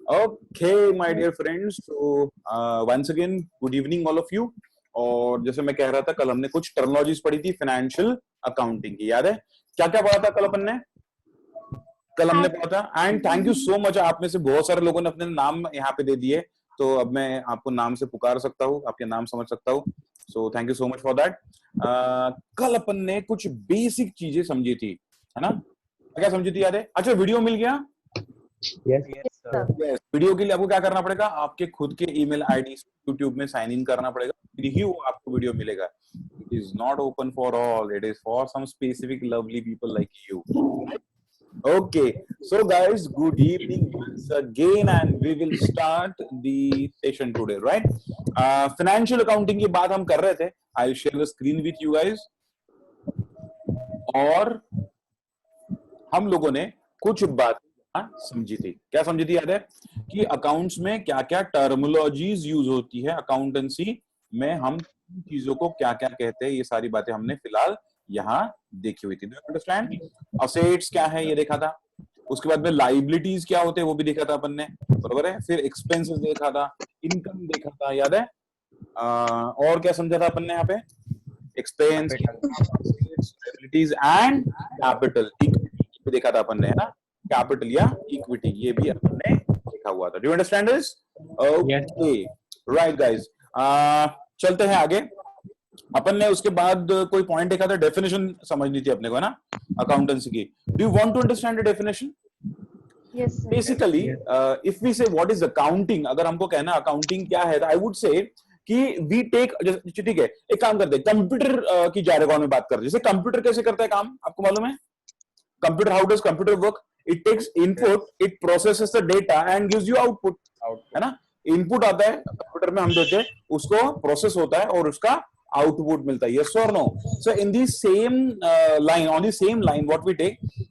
Okay, my dear friends. So once again, good evening all of you. और जैसे मैं कह रहा था, कल हमने कुछ टर्मिनोलॉजीज पढ़ी थी फाइनेंशियल अकाउंटिंग की, याद है क्या क्या पढ़ा था कल अपन ने? कल हमने पढ़ा था। And thank you so much, आप में से बहुत सारे लोगों ने अपने नाम यहाँ पे दे दिए, तो अब मैं आपको नाम से पुकार सकता हूँ, आपके नाम समझ सकता हूँ। So thank you so much for that. कल अपन ने कुछ बेसिक चीजें समझी थी, है ना? क्या समझी थी, याद है? अच्छा, वीडियो मिल गया? Yes, sir. यस। वीडियो के लिए आपको क्या करना पड़ेगा? आपके खुद के ईमेल आईडी यूट्यूब में साइन इन करना पड़ेगा, फिर ही वो आपको वीडियो मिलेगा। It is not open for all, it is for some specific lovely people like you. Okay, so guys, good evening once again, and we will start the session today, right? Financial accounting की बात हम कर रहे थे। I'll share the screen with you guys। और हम लोगों ने कुछ बात समझी थी। क्या समझी थी, याद है? कि अकाउंट्स में क्या क्या टर्मिनोलॉजीज यूज होती है, अकाउंटेंसी में हम चीजों को क्या क्या कहते हैं, ये सारी बातें हमने फिलहाल यहाँ देखी हुई थी। Do you understand? असेट्स क्या है ये देखा था, उसके बाद में लाइबिलिटीज क्या होते हैं वो भी देखा था अपन ने, बरोबर है? फिर एक्सपेंसेस देखा था, इनकम देखा था, याद है? और क्या समझा था अपन ने यहाँ पे? Expense, liabilities and capital, equity देखा था अपन ने, है ना? कैपिटल या इक्विटी, ये भी अपन ने देखा हुआ था। Do you understand this? Okay, right guys, चलते हैं आगे। अपन ने उसके बाद कोई पॉइंट देखा था, डेफिनेशन समझनी थी अपने को, है ना, अकाउंटेंसी की। Do you want to understand the definition? Yes, sir. Basically if we say what is accounting, अगर हमको कहना अकाउंटिंग क्या है, आई वुड से कि वी टेक, ठीक है, एक काम करते हैं, कंप्यूटर की जारगॉन में बात करते हैं। जैसे कंप्यूटर कैसे करता है काम, आपको मालूम है? Computer, how does computer work? It takes input, it processes the data and gives you output, है ना? इनपुट आता है कंप्यूटर में, हम देते हैं उसको, प्रोसेस होता है और उसका आउटपुट मिलता है। यस और no? So in the same line, on the same line, what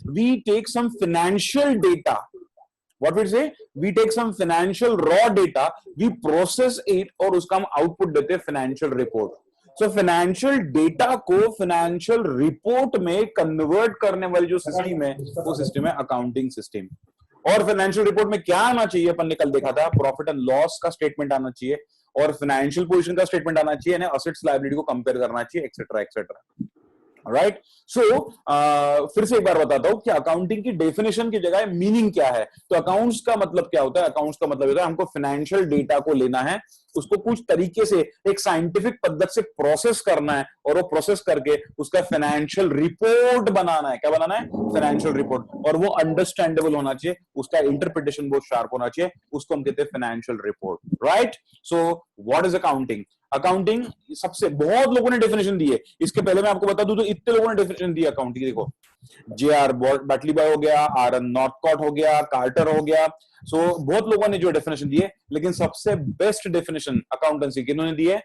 we take some financial data, what we say, we take some financial raw data, we process it और उसका हम आउटपुट देते हैं financial report. So financial data को financial report में convert करने वाली जो सिस्टम है, वो सिस्टम है अकाउंटिंग सिस्टम। और फाइनेंशियल रिपोर्ट में क्या आना चाहिए, अपन ने कल देखा था, प्रॉफिट एंड लॉस का स्टेटमेंट आना चाहिए और फाइनेंशियल पोजीशन का स्टेटमेंट आना चाहिए, असेट्स लायबिलिटी को कंपेयर करना चाहिए, एक्सेट्रा एक्सेट्रा, राइट? सो फिर से एक बार बताता हूं कि अकाउंटिंग की डेफिनेशन की जगह मीनिंग क्या है। तो अकाउंट्स का मतलब क्या होता है? अकाउंट्स का मतलब होता है हमको फाइनेंशियल डेटा को लेना है, उसको कुछ तरीके से एक साइंटिफिक पद्धति से प्रोसेस करना है और वो प्रोसेस करके उसका फाइनेंशियल रिपोर्ट बनाना है। क्या बनाना है? Financial report. और वो अंडरस्टैंडेबल होना चाहिए, उसका इंटरप्रिटेशन बहुत शार्प होना चाहिए, उसको हम कहते हैं financial report, right? So what is accounting? Accounting सबसे बहुत लोगों ने डेफिनेशन दी है। इसके पहले मैं आपको बता दूं तो इतने लोगों ने डेफिनेशन दी अकाउंटिंग। देखो, जे.आर. बैटलीबाई हो गया, आर.एन. नॉर्थकॉट हो गया, कार्टर हो गया, सो बहुत लोगों ने जो डेफिनेशन दी है, लेकिन सबसे बेस्ट डेफिनेशन अकाउंटेंसी की इन्होंने दी है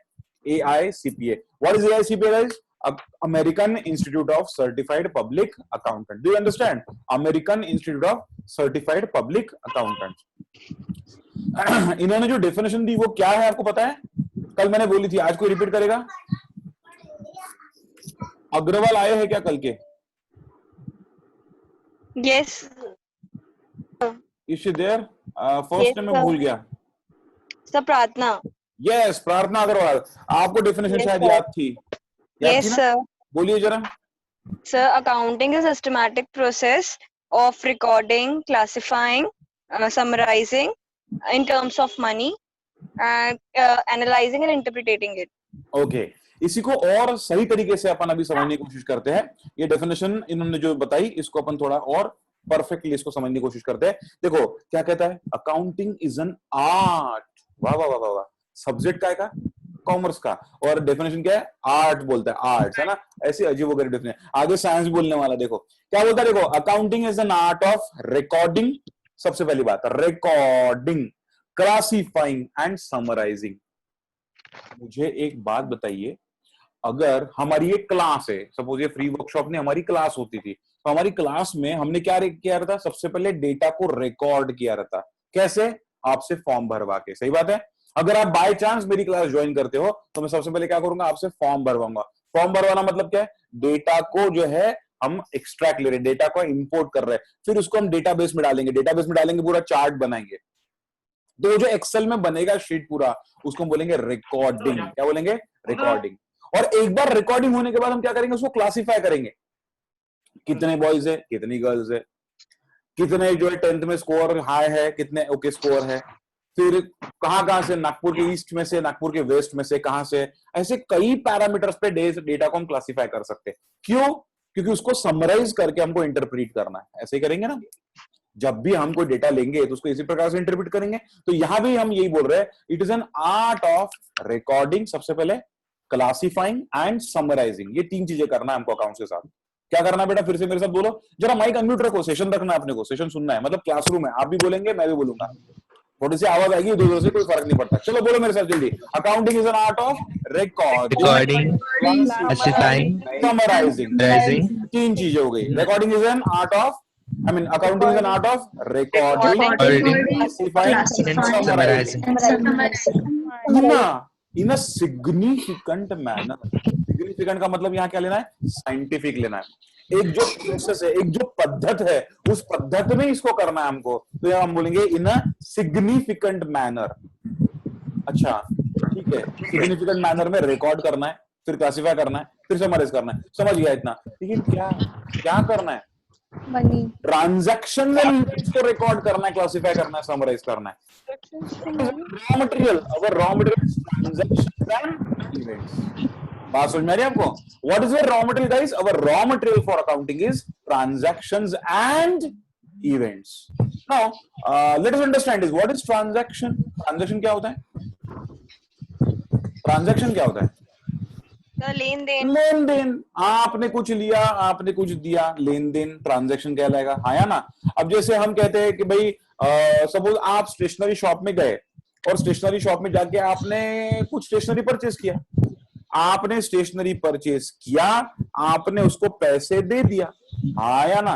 AICPA। What is AICPA guys? American institute of certified public accountant. Do you understand? American institute of certified public accountant. इन्होंने जो डेफिनेशन दी वो क्या है, आपको पता है? कल मैंने बोली थी, आज कोई रिपीट करेगा? अग्रवाल आए हैं क्या कल के? Yes. Is she there? First time मैं भूल गया। Sir, प्रार्थना. यस, प्रार्थना अग्रवाल। आपको डेफिनेशन Yes, शायद sir. याद थी, याद Yes, थी ना? sir. बोलिए जरा। Sir, accounting is a systematic process of recording, classifying, summarizing in terms of money, and analyzing and interpreting it. Okay, इसी को और सही तरीके से अपन अभी समझने की कोशिश करते हैं। ये डेफिनेशन इन्होंने जो बताई, इसको अपन थोड़ा और परफेक्टली इसको समझने की कोशिश करते हैं। देखो क्या कहता है, अकाउंटिंग इज एन आर्ट। वाह वाह वाह वाह वाह। सब्जेक्ट क्या है? कॉमर्स का। और डेफिनेशन क्या है? आर्ट बोलता है, आर्ट्स, है ना? ऐसी अजीब वगैरह डेफिनेशन। आगे साइंस बोलने वाला, देखो क्या बोलता है। देखो, accounting is an art of recording, सबसे पहली बात रिकॉर्डिंग, क्लासिफाइंग एंड समराइजिंग। मुझे एक बात बताइए, अगर हमारी एक क्लास है, सपोज ये फ्री वर्कशॉप ने हमारी क्लास होती थी, तो हमारी क्लास में हमने क्या किया रहता? सबसे पहले डेटा को रिकॉर्ड किया रहता। कैसे? आपसे फॉर्म भरवा के। सही बात है? अगर आप बाय चांस मेरी क्लास ज्वाइन करते हो तो मैं सबसे पहले क्या करूंगा? आपसे फॉर्म भरवाऊंगा। फॉर्म भरवाना मतलब क्या है? डेटा को जो है हम एक्सट्रैक्ट ले रहे हैं, डेटा को इंपोर्ट कर रहे हैं, फिर उसको हम डेटाबेस में डालेंगे, डेटाबेस में डालेंगे, पूरा चार्ट बनाएंगे। तो जो एक्सेल में बनेगा शीट पूरा, उसको हम बोलेंगे रिकॉर्डिंग। क्या बोलेंगे? रिकॉर्डिंग। और एक बार रिकॉर्डिंग होने के बाद हम क्या करेंगे? उसको क्लासिफाई करेंगे, कितने बॉयज है, कितनी गर्ल्स है, कितने जो है 10th में स्कोर हाई है, कितने ओके स्कोर है, फिर कहां से, नागपुर के ईस्ट में से, नागपुर के वेस्ट में से, कहां से, ऐसे कई पैरामीटर्स पे डेटा को हम क्लासिफाई कर सकते हैं। क्यों? क्योंकि उसको समराइज करके हमको इंटरप्रीट करना है। ऐसे ही करेंगे ना, जब भी हम कोई डेटा लेंगे तो उसको इसी प्रकार से इंटरप्रीट करेंगे। तो यहां भी हम यही बोल रहे हैं, it is an art of recording, सबसे पहले क्लासिफाइंग एंड समराइजिंग। ये 3 चीजें करना है हमको अकाउंट्स के साथ। क्या करना है बेटा? फिर से मेरे साथ बोलो जरा, माइक अनम्यूट रखो, सेशन रखना है अपने को, सेशन सुनना है, मतलब क्लासरूम है, आप भी बोलेंगे मैं भी बोलूंगा, थोड़ी सी आवाज आएगी इधर से, कोई फर्क नहीं पड़ता। चलो बोलो मेरे साथ जल्दी। Accounting is an art of Recording, classifying, summarising. summarizing. 3 चीजें हो गई। Recording is an art of, I mean accounting is an art of recording, Summarizing. In a significant manner. Significant का मतलब यहाँ क्या लेना है? साइंटिफिक लेना है। एक जो प्रोसेस है, एक जो पद्धत है, उस पद्धत में इसको करना है हमको, तो यहाँ हम बोलेंगे इन अ सिग्निफिकेंट मैनर। अच्छा ठीक है, सिग्निफिकेंट मैनर में रिकॉर्ड करना है, फिर क्लासिफाई करना है, फिर समराइज करना है। समझ गया इतना? लेकिन क्या क्या करना है? मनी ट्रांजैक्शन को रिकॉर्ड करना है, क्लासिफाई करना है, समराइज करना है। रॉ मटेरियल, अगर raw material transaction and events. बात समझ में आ रही है आपको? What is raw material guys? Our raw material for accounting is transactions and events. Now let us understand is what is transaction. Transaction क्या होता है? ट्रांजैक्शन क्या होता है? लेन देन। लेन देन, आपने कुछ लिया, आपने कुछ दिया, लेन देन ट्रांजैक्शन कहलाएगा। हाँ या ना? अब जैसे हम कहते हैं कि भाई सपोज आप स्टेशनरी शॉप में गए और स्टेशनरी शॉप में जाके आपने कुछ स्टेशनरी परचेज किया, आपने स्टेशनरी परचेज किया, आपने उसको पैसे दे दिया। हाँ या ना?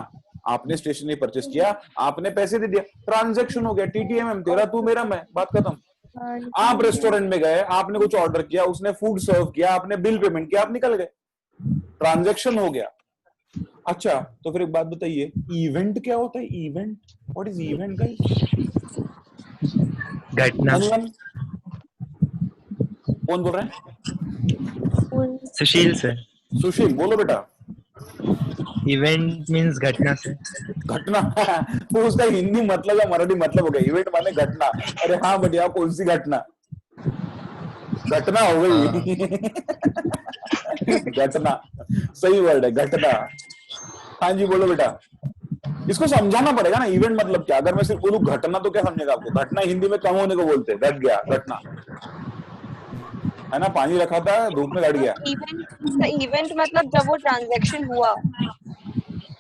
आपने स्टेशनरी परचेज किया, आपने पैसे दे दिया, ट्रांजैक्शन हो गया। टीटीएमएम, तेरा तू मेरा मैं, बात खत्म। आप रेस्टोरेंट में गए, आपने कुछ ऑर्डर किया, उसने फूड सर्व किया, आपने बिल पेमेंट किया, आप निकल गए, ट्रांजैक्शन हो गया। अच्छा तो फिर एक बात बताइए, इवेंट क्या होता है? Event, what is event guys? घटना। कौन बोल रहे हैं? सुशील सर। सुशील बोलो बेटा। इवेंट मीन्स घटना से। घटना तो उसका हिंदी मतलब या मराठी मतलब हो गया, इवेंट माने घटना। अरे हाँ बढ़िया, कौन सी घटना? घटना हो गई। घटना सही वर्ड है, घटना। हाँ जी बोलो बेटा। इसको समझाना पड़ेगा ना, इवेंट मतलब क्या। अगर मैं सिर्फ बोलूं घटना तो क्या समझेगा आपको? घटना हिंदी में कम होने को बोलते हैं, घट गया, घटना है ना, पानी रखा था धूप में घट गया। इवेंट मतलब जब वो ट्रांजैक्शन हुआ।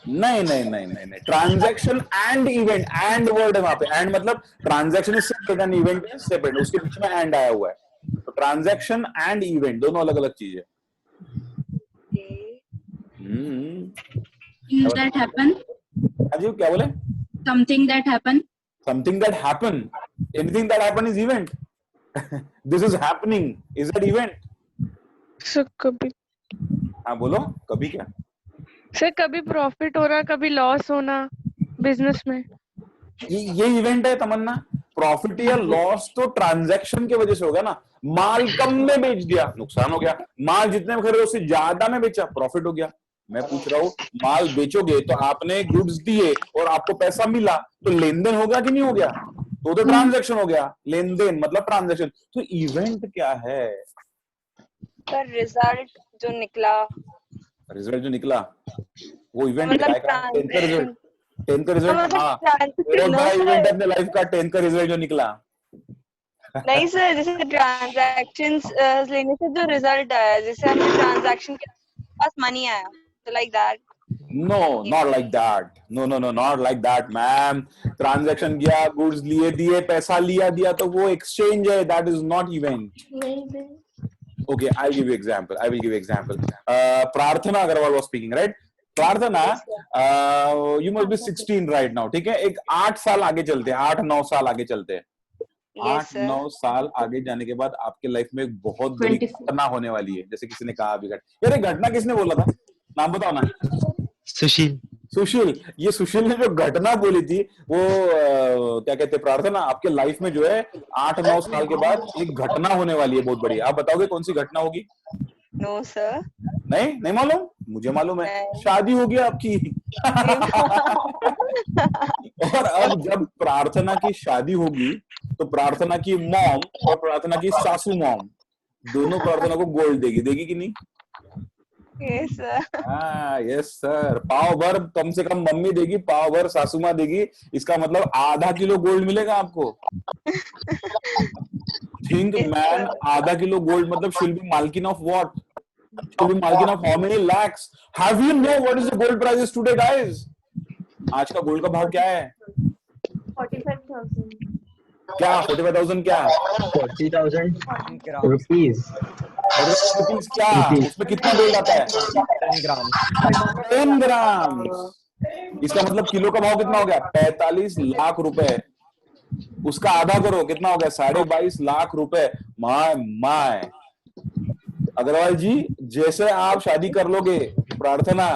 नहीं नहीं नहीं नहीं नहीं, transaction and event, and word है वहां पे। एंड मतलब transaction is separate and event is separate, उसके बीच में एंड आया हुआ है। तो ट्रांजैक्शन एंड इवेंट दोनों अलग अलग चीज है। that happen, जी क्या बोले? something that happen, something that happen, anything that happen is event. This is happening, is that event? Sir कभी हाँ बोलो, कभी क्या? सर कभी प्रॉफिट हो रहा, कभी लॉस होना बिजनेस में। ये इवेंट है तमन्ना। प्रॉफिट या लॉस तो ट्रांजैक्शन की वजह से होगा ना। माल कम में बेच दिया, नुकसान हो गया। माल जितने में खरीदे उससे ज्यादा में बेचा, प्रॉफिट हो गया। मैं पूछ रहा हूँ, माल बेचोगे तो आपने गुड्स दिए और आपको पैसा मिला, तो लेन देन हो गया कि नहीं हो गया? तो ट्रांजैक्शन हो गया। लेन देन मतलब ट्रांजैक्शन। तो इवेंट क्या है? पर रिजल्ट जो निकला। रिजल्ट जो निकला वो इवेंट मतलब क्या? 10th का रिजल्ट। 10th का रिजल्ट, हाँ बहुत बड़ा इवेंट है अपने लाइफ का, 10th का रिजल्ट जो निकला। नहीं सर, जैसे ट्रांजैक्शंस लेने से जो रिजल्ट आया, जैसे हमने ट्रांजैक्शन के पास मनी आया, तो like that. No, not like that. No, not like that, ma'am. Transaction किया, goods लिए दिए, पैसा लिया दिया, तो वो exchange है. That is not event. Okay, I'll give you example. Prarthana Agarwal was speaking, right? Prarthana, you must be 16 right now. ठीक है, एक 8 साल आगे चलते हैं, 8-9 साल आगे चलते हैं। 8-9 साल आगे जाने के बाद आपके लाइफ में एक बहुत बड़ी घटना होने वाली है। जैसे किसी ने कहा अभी यार, घटना किसने बोला था? नाम बताओ ना। सुशील। सुशील, ये सुशील ने जो घटना बोली थी वो क्या कहते हैं प्रार्थना, आपके लाइफ में जो है 8-9 साल के बाद एक घटना होने वाली है बहुत बड़ी। आप बताओगे कौन सी घटना होगी? No sir. नहीं, नहीं मालूम? मुझे मालूम है, नहीं। शादी होगी आपकी। और अब जब प्रार्थना की शादी होगी तो प्रार्थना की मॉम और प्रार्थना की सासू मॉम दोनों प्रार्थना को गोल्ड देगी, देगी कि नहीं? Yes sir. हाँ यस सर, पाव भर कम से कम मम्मी देगी, पाव भर सासू माँ देगी, इसका मतलब आधा किलो गोल्ड मिलेगा आपको। थिंक मैन, आधा किलो गोल्ड मतलब she'll be malkin of what? She'll be malkin of how many lakhs? Have you know what is the gold prices today, guys? आज का गोल्ड का भाव क्या है? 45,000. क्या 45,000 क्या? 40,000 rupees. रुपीस क्या? उसमें कितना गोल्ड आता है? 10 ग्राम। इसका मतलब किलो का भाव कितना हो गया? 45 लाख रुपए। उसका आधा करो, कितना हो गया? 22.5 लाख रुपए। माय माय अग्रवाल जी, जैसे आप शादी कर लोगे, प्रार्थना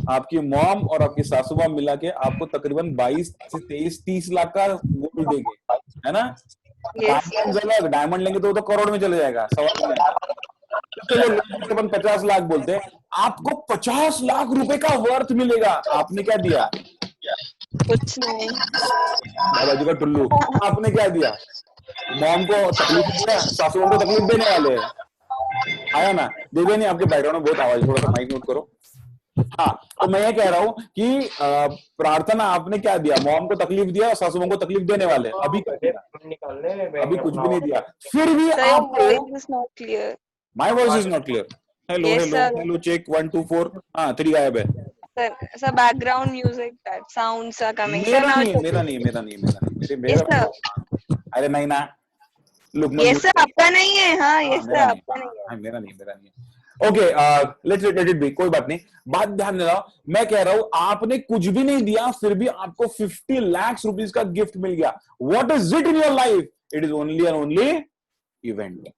आपकी मॉम और आपकी सासू माँ मिला के आपको तकरीबन 22 से 23-30 लाख का गोल्ड देंगे, है ना? यस डायमंड लेंगे तो वो तो करोड़ में चले जाएगा, सवाल नहीं है। चलो तकरीबन 50 लाख बोलते हैं, आपको 50 लाख रुपए का वर्थ मिलेगा। आपने क्या दिया? कुछ नहीं। दादाजी का टुल्लू। आपने क्या दिया? मॉम को तकलीफ दिया, सासू को तकलीफ देने वाले हैं। आया ना? देवे नहीं, आपके बैकग्राउंड में बहुत आवाज, थोड़ा सा माइक म्यूट करो। हाँ, तो मैं ये कह रहा हूँ कि प्रार्थना आपने क्या दिया? मॉम को तकलीफ दिया और सासू माँ को तकलीफ देने वाले। अभी अभी कुछ भी नहीं दिया, फिर भी सर योर आप voice is not clear. My voice is not clear. Hello Yes, hello sir. Hello, check 1 2 4। हाँ 3 गायब है। Sir background music that sounds are coming. Sir मेरा नाउ नहीं, मेरा नहीं, मेरा नहीं, मेरा नहीं, मेरे यस मेरा। सर। अरे नहीं ना, लुक यस सर आपका नहीं है। हाँ यस सर मेरा नहीं, आपका नहीं है। हाँ, मेरा नहीं, मेरा नहीं। Okay, let's let it be, कोई बात नहीं। बात ध्यान देना, मैं कह रहा हूं आपने कुछ भी नहीं दिया फिर भी आपको 50 लाख रुपीस का गिफ्ट मिल गया। What is it in your life? It is only and only event.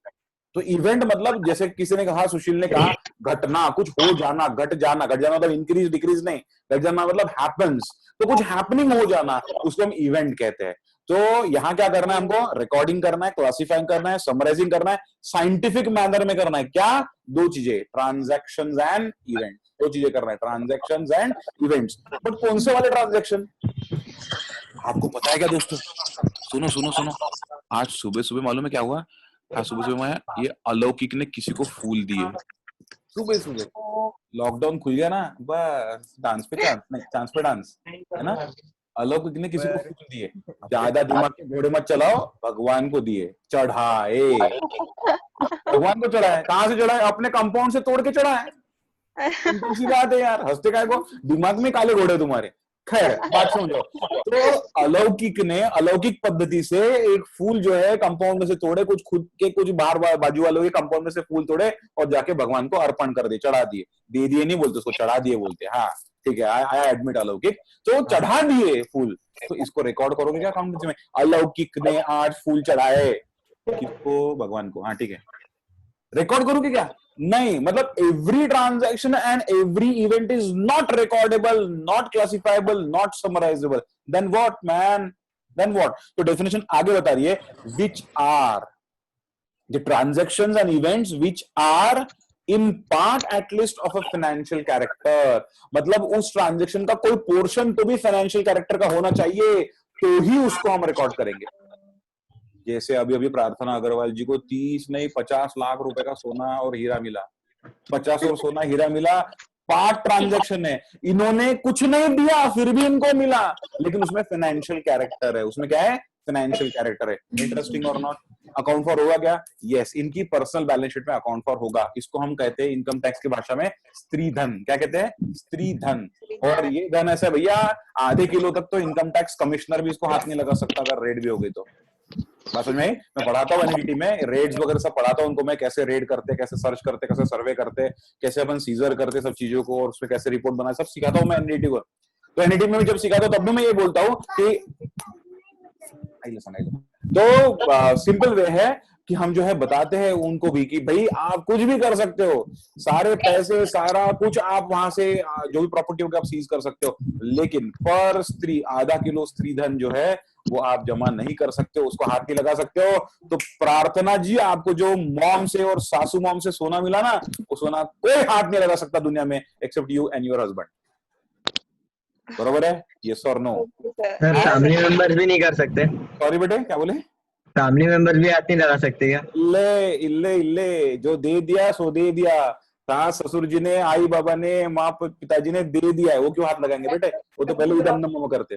तो इवेंट मतलब जैसे किसी ने कहा, सुशील ने कहा, घटना, कुछ हो जाना, घट जाना। घट जाना मतलब इंक्रीज डिक्रीज नहीं, घट जाना मतलब हैपेंस। तो कुछ हैपनिंग हो जाना, उसको हम इवेंट कहते हैं। तो यहां क्या करना है हमको? रिकॉर्डिंग करना है, क्लासिफाइंग करना है, समराइजिंग करना है, साइंटिफिक मैनर में करना है। क्या? दो चीजें, ट्रांजैक्शंस एंड इवेंट। दो चीजें करना है, ट्रांजैक्शंस एंड इवेंट्स। बट कौन से वाले ट्रांजैक्शन? आपको पता है क्या दोस्तों? सुनो सुनो सुनो, आज सुबह सुबह मालूम है क्या हुआ? आज सुबह सुबह मैं, ये अलौकिक ने किसी को फूल दिए। सुबह सुबह लॉकडाउन खुल गया ना, बस डांस पे चांस, नहीं चांस पे डांस, है ना? अलौकिक ने किसी को फूल दिए। ज्यादा दिमाग के घोड़े मत चलाओ, भगवान को दिए, चढ़ाए। भगवान को चढ़ाए, कहाँ से चढ़ाए? अपने कंपाउंड से तोड़ के चढ़ाए। सिंपल सी बात है यार, हंसते काय को? दिमाग में काले घोड़े तुम्हारे। खैर बात समझो। तो अलौकिक ने अलौकिक पद्धति से एक फूल जो है कंपाउंड में से तोड़े, कुछ खुद के, कुछ बाहर बाजू वालों के कंपाउंड में से फूल तोड़े और जाके भगवान को अर्पण कर दिए, चढ़ा दिए। दे दिए नहीं बोलते उसको, चढ़ा दिए बोलते। हाँ ठीक है, आई एडमिट अलौकिक। तो चढ़ा दिए फूल, तो इसको रिकॉर्ड करोगे क्या अकाउंट में? अलौकिक ने आज फूल चढ़ाए, किसको? भगवान को। हाँ ठीक है, रिकॉर्ड करोगे क्या? नहीं, मतलब every transaction and every event is not recordable, not classifiable, not summarisable. Then what man? Then what? तो डेफिनेशन आगे बता रही है, which are the transactions and events which are in part at least of a financial character. मतलब उस transaction का कोई portion तो भी फाइनेंशियल कैरेक्टर का होना चाहिए, तो ही उसको हम रिकॉर्ड करेंगे। जैसे अभी अभी प्रार्थना अग्रवाल जी को 30 नहीं 50 लाख रुपए का सोना और हीरा मिला। 50 और सोना हीरा मिला, पार्ट ट्रांजैक्शन है। इन्होंने कुछ नहीं दिया फिर भी इनको मिला, लेकिन उसमें फाइनेंशियल कैरेक्टर है। उसमें क्या है? फाइनेंशियल कैरेक्टर है। इंटरेस्टिंग और नॉट? अकाउंट फॉर होगा क्या? यस, इनकी पर्सनल बैलेंस शीट में अकाउंट फॉर होगा। इसको हम कहते हैं इनकम टैक्स की भाषा में स्त्री धन। क्या कहते हैं? स्त्री धन। और ये धन ऐसा भैया, आधे किलो तक तो इनकम टैक्स कमिश्नर भी इसको हाथ नहीं लगा सकता अगर रेड भी हो गई तो। बात समझ में? मैं पढ़ाता हूँ एनडीटी में, रेड्स वगैरह सब पढ़ाता हूँ उनको मैं, कैसे रेड करते, कैसे सर्च करते, कैसे सर्वे करते, कैसे अपन सीजर करते सब चीजों को, और उसमें कैसे रिपोर्ट बनाए, सब सिखाता हूँ मैं एनडीटी को। तो एनडीटी में जब सिखाता हूँ तब भी मैं ये बोलता हूँ कि तो सिंपल वे है कि हम जो है बताते हैं उनको भी कि भाई आप कुछ भी कर सकते हो, सारे पैसे सारा कुछ आप वहां से जो भी प्रॉपर्टी होगी आप सीज कर सकते हो, लेकिन पर स्त्री आधा किलो स्त्री धन जो है वो आप जमा नहीं कर सकते हो, उसको हाथ नहीं लगा सकते हो। तो प्रार्थना जी, आपको जो मॉम से और सासू मॉम से सोना मिला ना, वो सोना कोई हाथ नहीं लगा सकता दुनिया में except you and your husband. बरोबर है? यस और नो? सर फैमिली मेंबर्स भी नहीं कर सकते? सॉरी बेटे, क्या बोले? फैमिली मेंबर्स भी हाथ नहीं लगा सकते क्या? इल्ले इल्ले इल्ले, जो दे दिया सो दे दिया, सास ससुर जी ने, आई बाबा ने, माँ पिताजी ने दे दिया है, वो क्यों हाथ लगाएंगे बेटे? वो तो पहले इदम नमो करते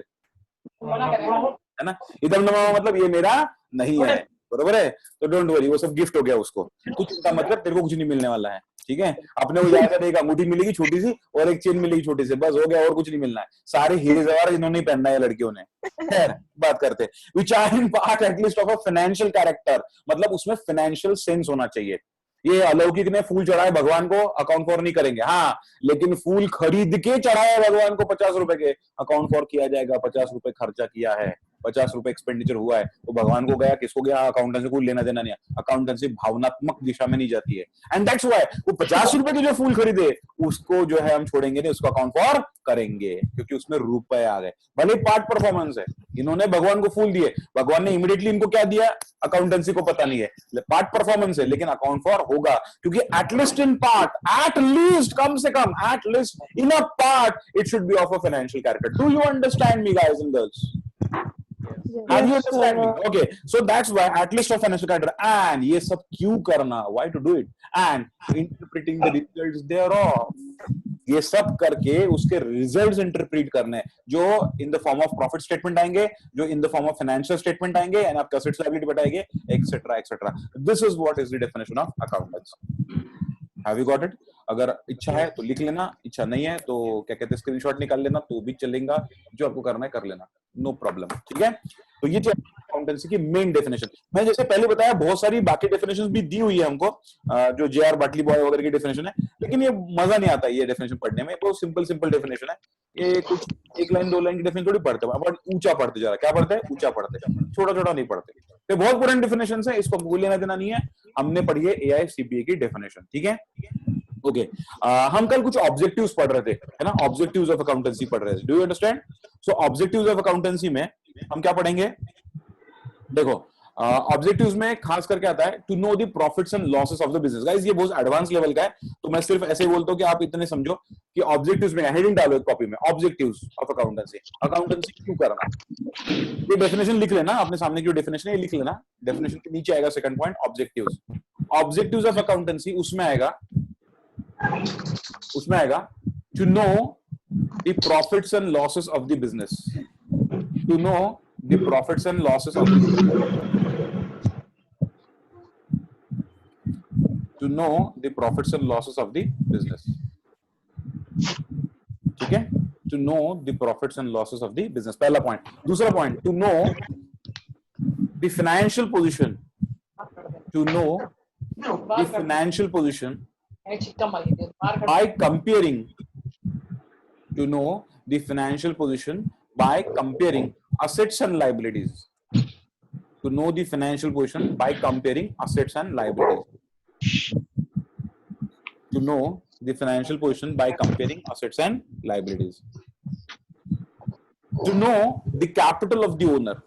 है ना। इदम नमो मतलब ये मेरा नहीं है, बरोबर है? तो डोंट वरी, वो सब गिफ्ट हो गया उसको, तू चिंता मत कर, तेरे को कुछ नहीं मिलने वाला है, ठीक है? अपने को ज्यादा एक अंगूठी मिलेगी छोटी सी और एक चेन मिलेगी छोटी सी, बस हो गया, और कुछ नहीं मिलना है। सारे हीरे जवाहर इन्होंने ही पहनना है लड़कियों ने। खैर बात करते, which are in part at least of a financial character, मतलब उसमें फाइनेंशियल सेंस होना चाहिए। ये अलौकिक ने फूल चढ़ाए भगवान को, अकाउंट फॉर नहीं करेंगे, हाँ, लेकिन फूल खरीद के चढ़ाया भगवान को 50 रुपए के, अकाउंट फॉर किया जाएगा। 50 रुपए खर्चा किया है, 50 रुपए एक्सपेंडिचर हुआ है, तो भगवान को गया, किसको गया? अकाउंटेंसी को लेना देना नहीं है। अकाउंटेंसी भावनात्मक दिशा में नहीं जाती है, एंड दैट्स व्हाई वो 50 रुपए के जो फूल खरीदे उसको जो है हम छोड़ेंगे नहीं, उसको अकाउंट फॉर करेंगे, क्योंकि उसमें रुपए आ गए। भले पार्ट परफॉर्मेंस है, इन्होंने भगवान को फूल दिए, भगवान ने इमीडिएटली इनको क्या दिया अकाउंटेंसी को पता नहीं है, पार्ट परफॉर्मेंस है, लेकिन अकाउंट फॉर होगा, क्योंकि एटलीस्ट इन पार्ट, एटलीस्ट कम से कम, at least in a part it should be of a financial character. Do you understand me guys and girls? Are you understanding? Okay, so that's why at least of financial character, and ये सब क्यों करना? Why to do it? And interpreting the results thereof. ये सब करके उसके results interpret करने, जो in the form of profit statement आएंगे, जो in the form of financial statement आएंगे, एंड आपका असेट्स लायबिलिटी बताएंगे, etcetera etcetera. This is what is the definition of accountancy. Have you got it? अगर इच्छा है तो लिख लेना, इच्छा नहीं है तो क्या कहते हैं स्क्रीनशॉट निकाल लेना, तो भी चलेगा, जो आपको करना है कर लेना, नो प्रॉब्लम, ठीक है? तो ये अकाउंटेंसी की मेन डेफिनेशन। मैं जैसे पहले बताया बहुत सारी बाकी डेफिनेशंस भी दी हुई है हमको, जो जे.आर. बाटली बॉय वगैरह की डेफिनेशन है, लेकिन ये मजा नहीं आता ये डेफिनेशन पढ़ने में, बहुत सिंपल सिंपल डेफिनेशन है ये, कुछ एक लाइन दो लाइन की डेफिनेशन थोड़ी पढ़ते हैं, बहुत ऊंचा पढ़ते जा रहा है। क्या पढ़ते हैं? ऊंचा पढ़ते हैं, छोटा छोटा नहीं पढ़ते। तो बहुत पुरानी डेफिनेशन है, इसको हमको लेना देना नहीं है, हमने पढ़ी है AICPA की डेफिनेशन, ठीक है? ओके, हम कल कुछ ऑब्जेक्टिव्स पढ़ रहे थे, है ना? ऑब्जेक्टिव्स ऑफ अकाउंटेंसी पढ़ रहे थे, do you understand? So objectives of accountancy में हम क्या पढ़ेंगे? देखो, ऑब्जेक्टिव्स में खास करके आता है to know the profits and losses of the business. Guys ये बहुत एडवांस लेवल का है, तो मैं सिर्फ ऐसे ही बोलता हूं कि आप इतने समझो कि ऑब्जेक्टिव्स में, हेडिंग डालो एक कॉपी में, ऑब्जेक्टिव्स ऑफ अकाउंटेंसी, अकाउंटेंसी क्यों करना। ये डेफिनेशन लिख लेना, अपने सामने की जो डेफिनेशन है ये लिख लेना, डेफिनेशन के नीचे आएगा second point objectives. Objectives of accountancy उसमें आएगा to know the profits and losses of the business, to know the profits and losses of the business. To know the profits and losses of the business, ठीक है? To know the profits and losses of the business, पहला point. दूसरा point, to know the financial position, to know the financial position by comparing, to know the financial position by comparing assets and liabilities, to know the financial position by comparing assets and liabilities, to know the financial position by comparing assets and liabilities, to know the capital of the owner,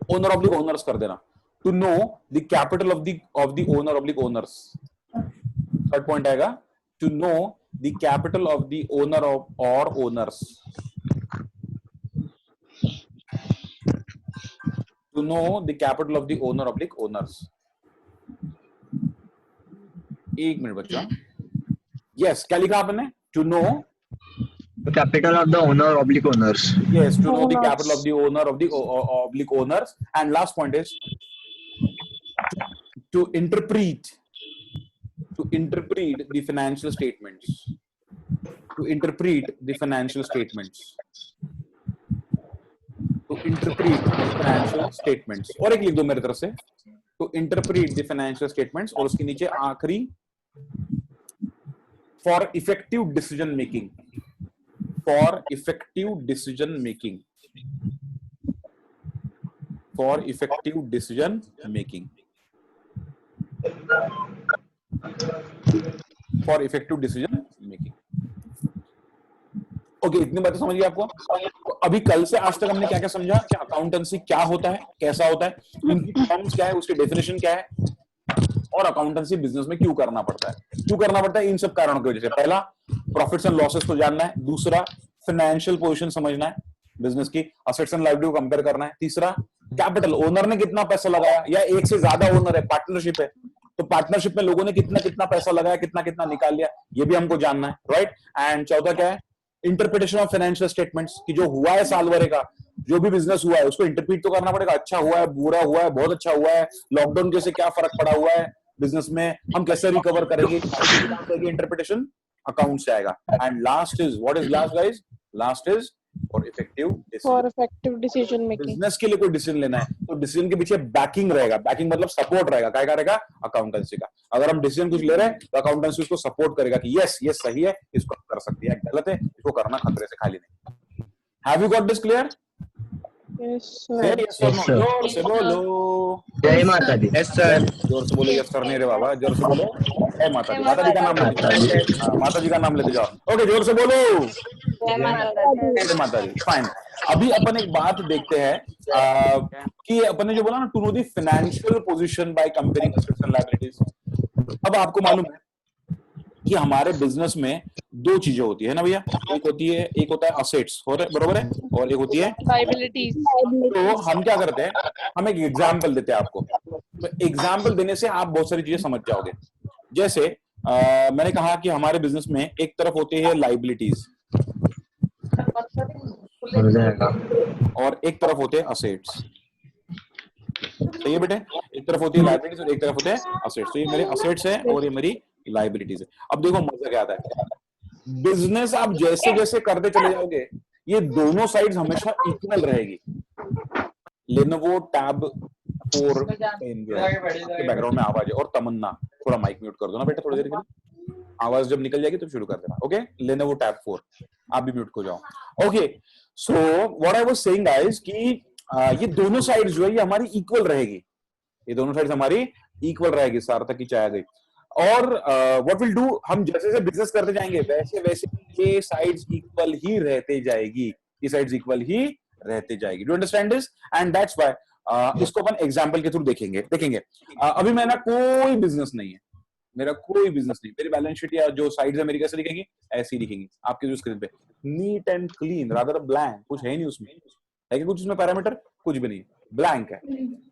owner oblique owners कर देना, to know the capital of the owner oblique owners। Third point आएगा to know the capital of the owner of or owners, to know the capital of the owner oblique owners। एक minute बच्चा, yes, क्या लिखा आपने? To know capital of the owner oblique owners। yes, to know the capital of the owner of the oblique owners, and last point is to interpret the financial statements, to interpret the financial statements, to interpret the financial statements। और एक लिख दो मेरी तरफ से, to interpret the financial statements, और उसके नीचे आखिरी for effective decision making, for effective decision making, for effective decision making। For effective decision making. Okay, इतनी बातें समझ गए आपको? तो अभी कल से आज तक हमने क्या क्या समझा कि अकाउंटेंसी क्या होता है, कैसा होता है, इनकी टर्म्स क्या है, उसकी डेफिनेशन क्या है, और अकाउंटेंसी बिजनेस में क्यों करना पड़ता है। क्यों करना पड़ता है? इन सब कारणों की वजह से। पहला, प्रॉफिट्स एंड लॉसेस को जानना है। दूसरा, फाइनेंशियल पोजीशन समझना है बिजनेस की, असेट्स एंड लायबिलिटी को कंपेयर करना है। तीसरा, कैपिटल, ओनर ने कितना पैसा लगाया, या एक से ज्यादा ओनर है, पार्टनरशिप है, तो पार्टनरशिप में लोगों ने कितना कितना पैसा लगाया, कितना कितना निकाल लिया, ये भी हमको जानना है, राइट। एंड चौथा क्या है? इंटरप्रिटेशन ऑफ फाइनेंशियल स्टेटमेंट्स, कि जो हुआ है साल भरे का, जो भी बिजनेस हुआ है उसको इंटरप्रीट तो करना पड़ेगा। अच्छा हुआ है, बुरा हुआ है, बहुत अच्छा हुआ है, लॉकडाउन के से क्या फर्क पड़ा हुआ है बिजनेस में, हम कैसे रिकवर करेंगे, इंटरप्रिटेशन अकाउंट से आएगा। And last is, what is last guys? Last is for effective for effective decision making. Business के लिए कोई डिसीजन लेना है तो डिसीजन के पीछे बैकिंग रहेगा। बैकिंग मतलब सपोर्ट रहेगा, क्या रहेगा? अकाउंटेंसी का। अगर हम डिसीजन कुछ ले रहे हैं तो अकाउंटेंसी उसको सपोर्ट करेगा कि यस ये सही है, इसको कर सकती है, गलत है इसको करना खतरे से खाली नहीं। Have you got this clear? Yes Yes or no? जोर से बोलो। जय माता दी। Yes sir. जोर से बोलो। यस सर नहीं रे बाबा, जोर से बोलो। जय माता दी। माता जी का नाम लेते जाओ। हाँ, माता जी का नाम लेते जाओ। ओके, जोर से बोलो। जय माता दी। फाइन। अभी अपन एक बात देखते हैं कि अपन ने जो बोला ना, to know the financial position by comparing assets and liabilities. अब आपको मालूम है कि हमारे बिजनेस में दो चीजें होती है ना भैया, एक होता है असेट्स, बरोबर है, और एक होती है लायबिलिटीज। तो हम क्या करते हैं, हम एक एग्जाम्पल देते हैं आपको। तो एग्जाम्पल देने से आप बहुत सारी चीजें समझ जाओगे। जैसे मैंने कहा कि हमारे बिजनेस में एक तरफ होती है लाइबिलिटीज और एक तरफ होते हैं असेट्स। सही है बेटे? एक तरफ होती है लाइबिलिटीज और एक तरफ होते हैं असेट्स। तो ये मेरे असेट्स है और ये मेरी लाइबिलिटीज है। अब देखो मजा क्या आता है, बिजनेस आप जैसे जैसे करते चले जाओगे ये दोनों साइड्स हमेशा इक्वल रहेगी। लेनोवो टैब 4 पेन के बैकग्राउंड में आवाज है, और तमन्ना थोड़ा माइक म्यूट कर दो ना बेटा थोड़ी देर के लिए, आवाज जब निकल जाएगी तो शुरू कर देना। ओके, लेनोवो टैब 4 आप भी म्यूट हो जाओ। Okay, so what I was saying guys कि ये दोनों साइड्स जो है ये हमारी इक्वल रहेगी, ये दोनों साइड्स हमारी इक्वल रहेगी। सार्थक की चाय गई। और व्हाट विल डू, हम जैसे जैसे बिजनेस करते जाएंगे वैसे वैसे ये साइड्स इक्वल ही रहते जाएगी, ये साइड्स इक्वल ही रहते जाएगी। Do understand this? And that's why इसको अपन एग्जांपल के थ्रू देखेंगे। अभी मेरा कोई बिजनेस नहीं है, मेरा कोई बिजनेस नहीं, मेरी बैलेंस शीट या जो साइड्स है मेरी कैसे दिखेगी? ऐसी दिखेगी आपके जो स्क्रीन पे, neat and clean, rather blank, कुछ है नहीं उसमें, है कि कुछ उसमें पैरामीटर? कुछ भी नहीं, ब्लैंक है।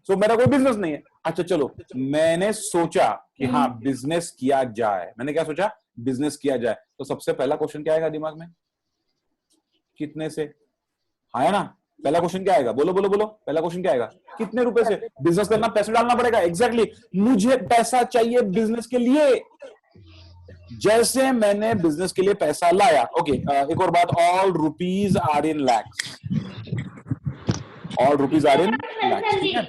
सो मेरा कोई बिजनेस नहीं है। अच्छा चलो, मैंने सोचा कि हाँ बिजनेस किया जाए। मैंने क्या सोचा? बिजनेस किया जाए। तो सबसे पहला क्वेश्चन क्या आएगा दिमाग में? कितने से? हाँ है ना? पहला क्वेश्चन क्या आएगा? बोलो बोलो बोलो, पहला क्वेश्चन क्या आएगा? कितने रुपए से बिजनेस करना? पैसे डालना पड़ेगा। एग्जैक्टली, मुझे पैसा चाहिए बिजनेस के लिए। जैसे मैंने बिजनेस के लिए पैसा लाया, ओके, एक और बात, all rupees are in lakhs, all rupees are in lakhs, ठीक है।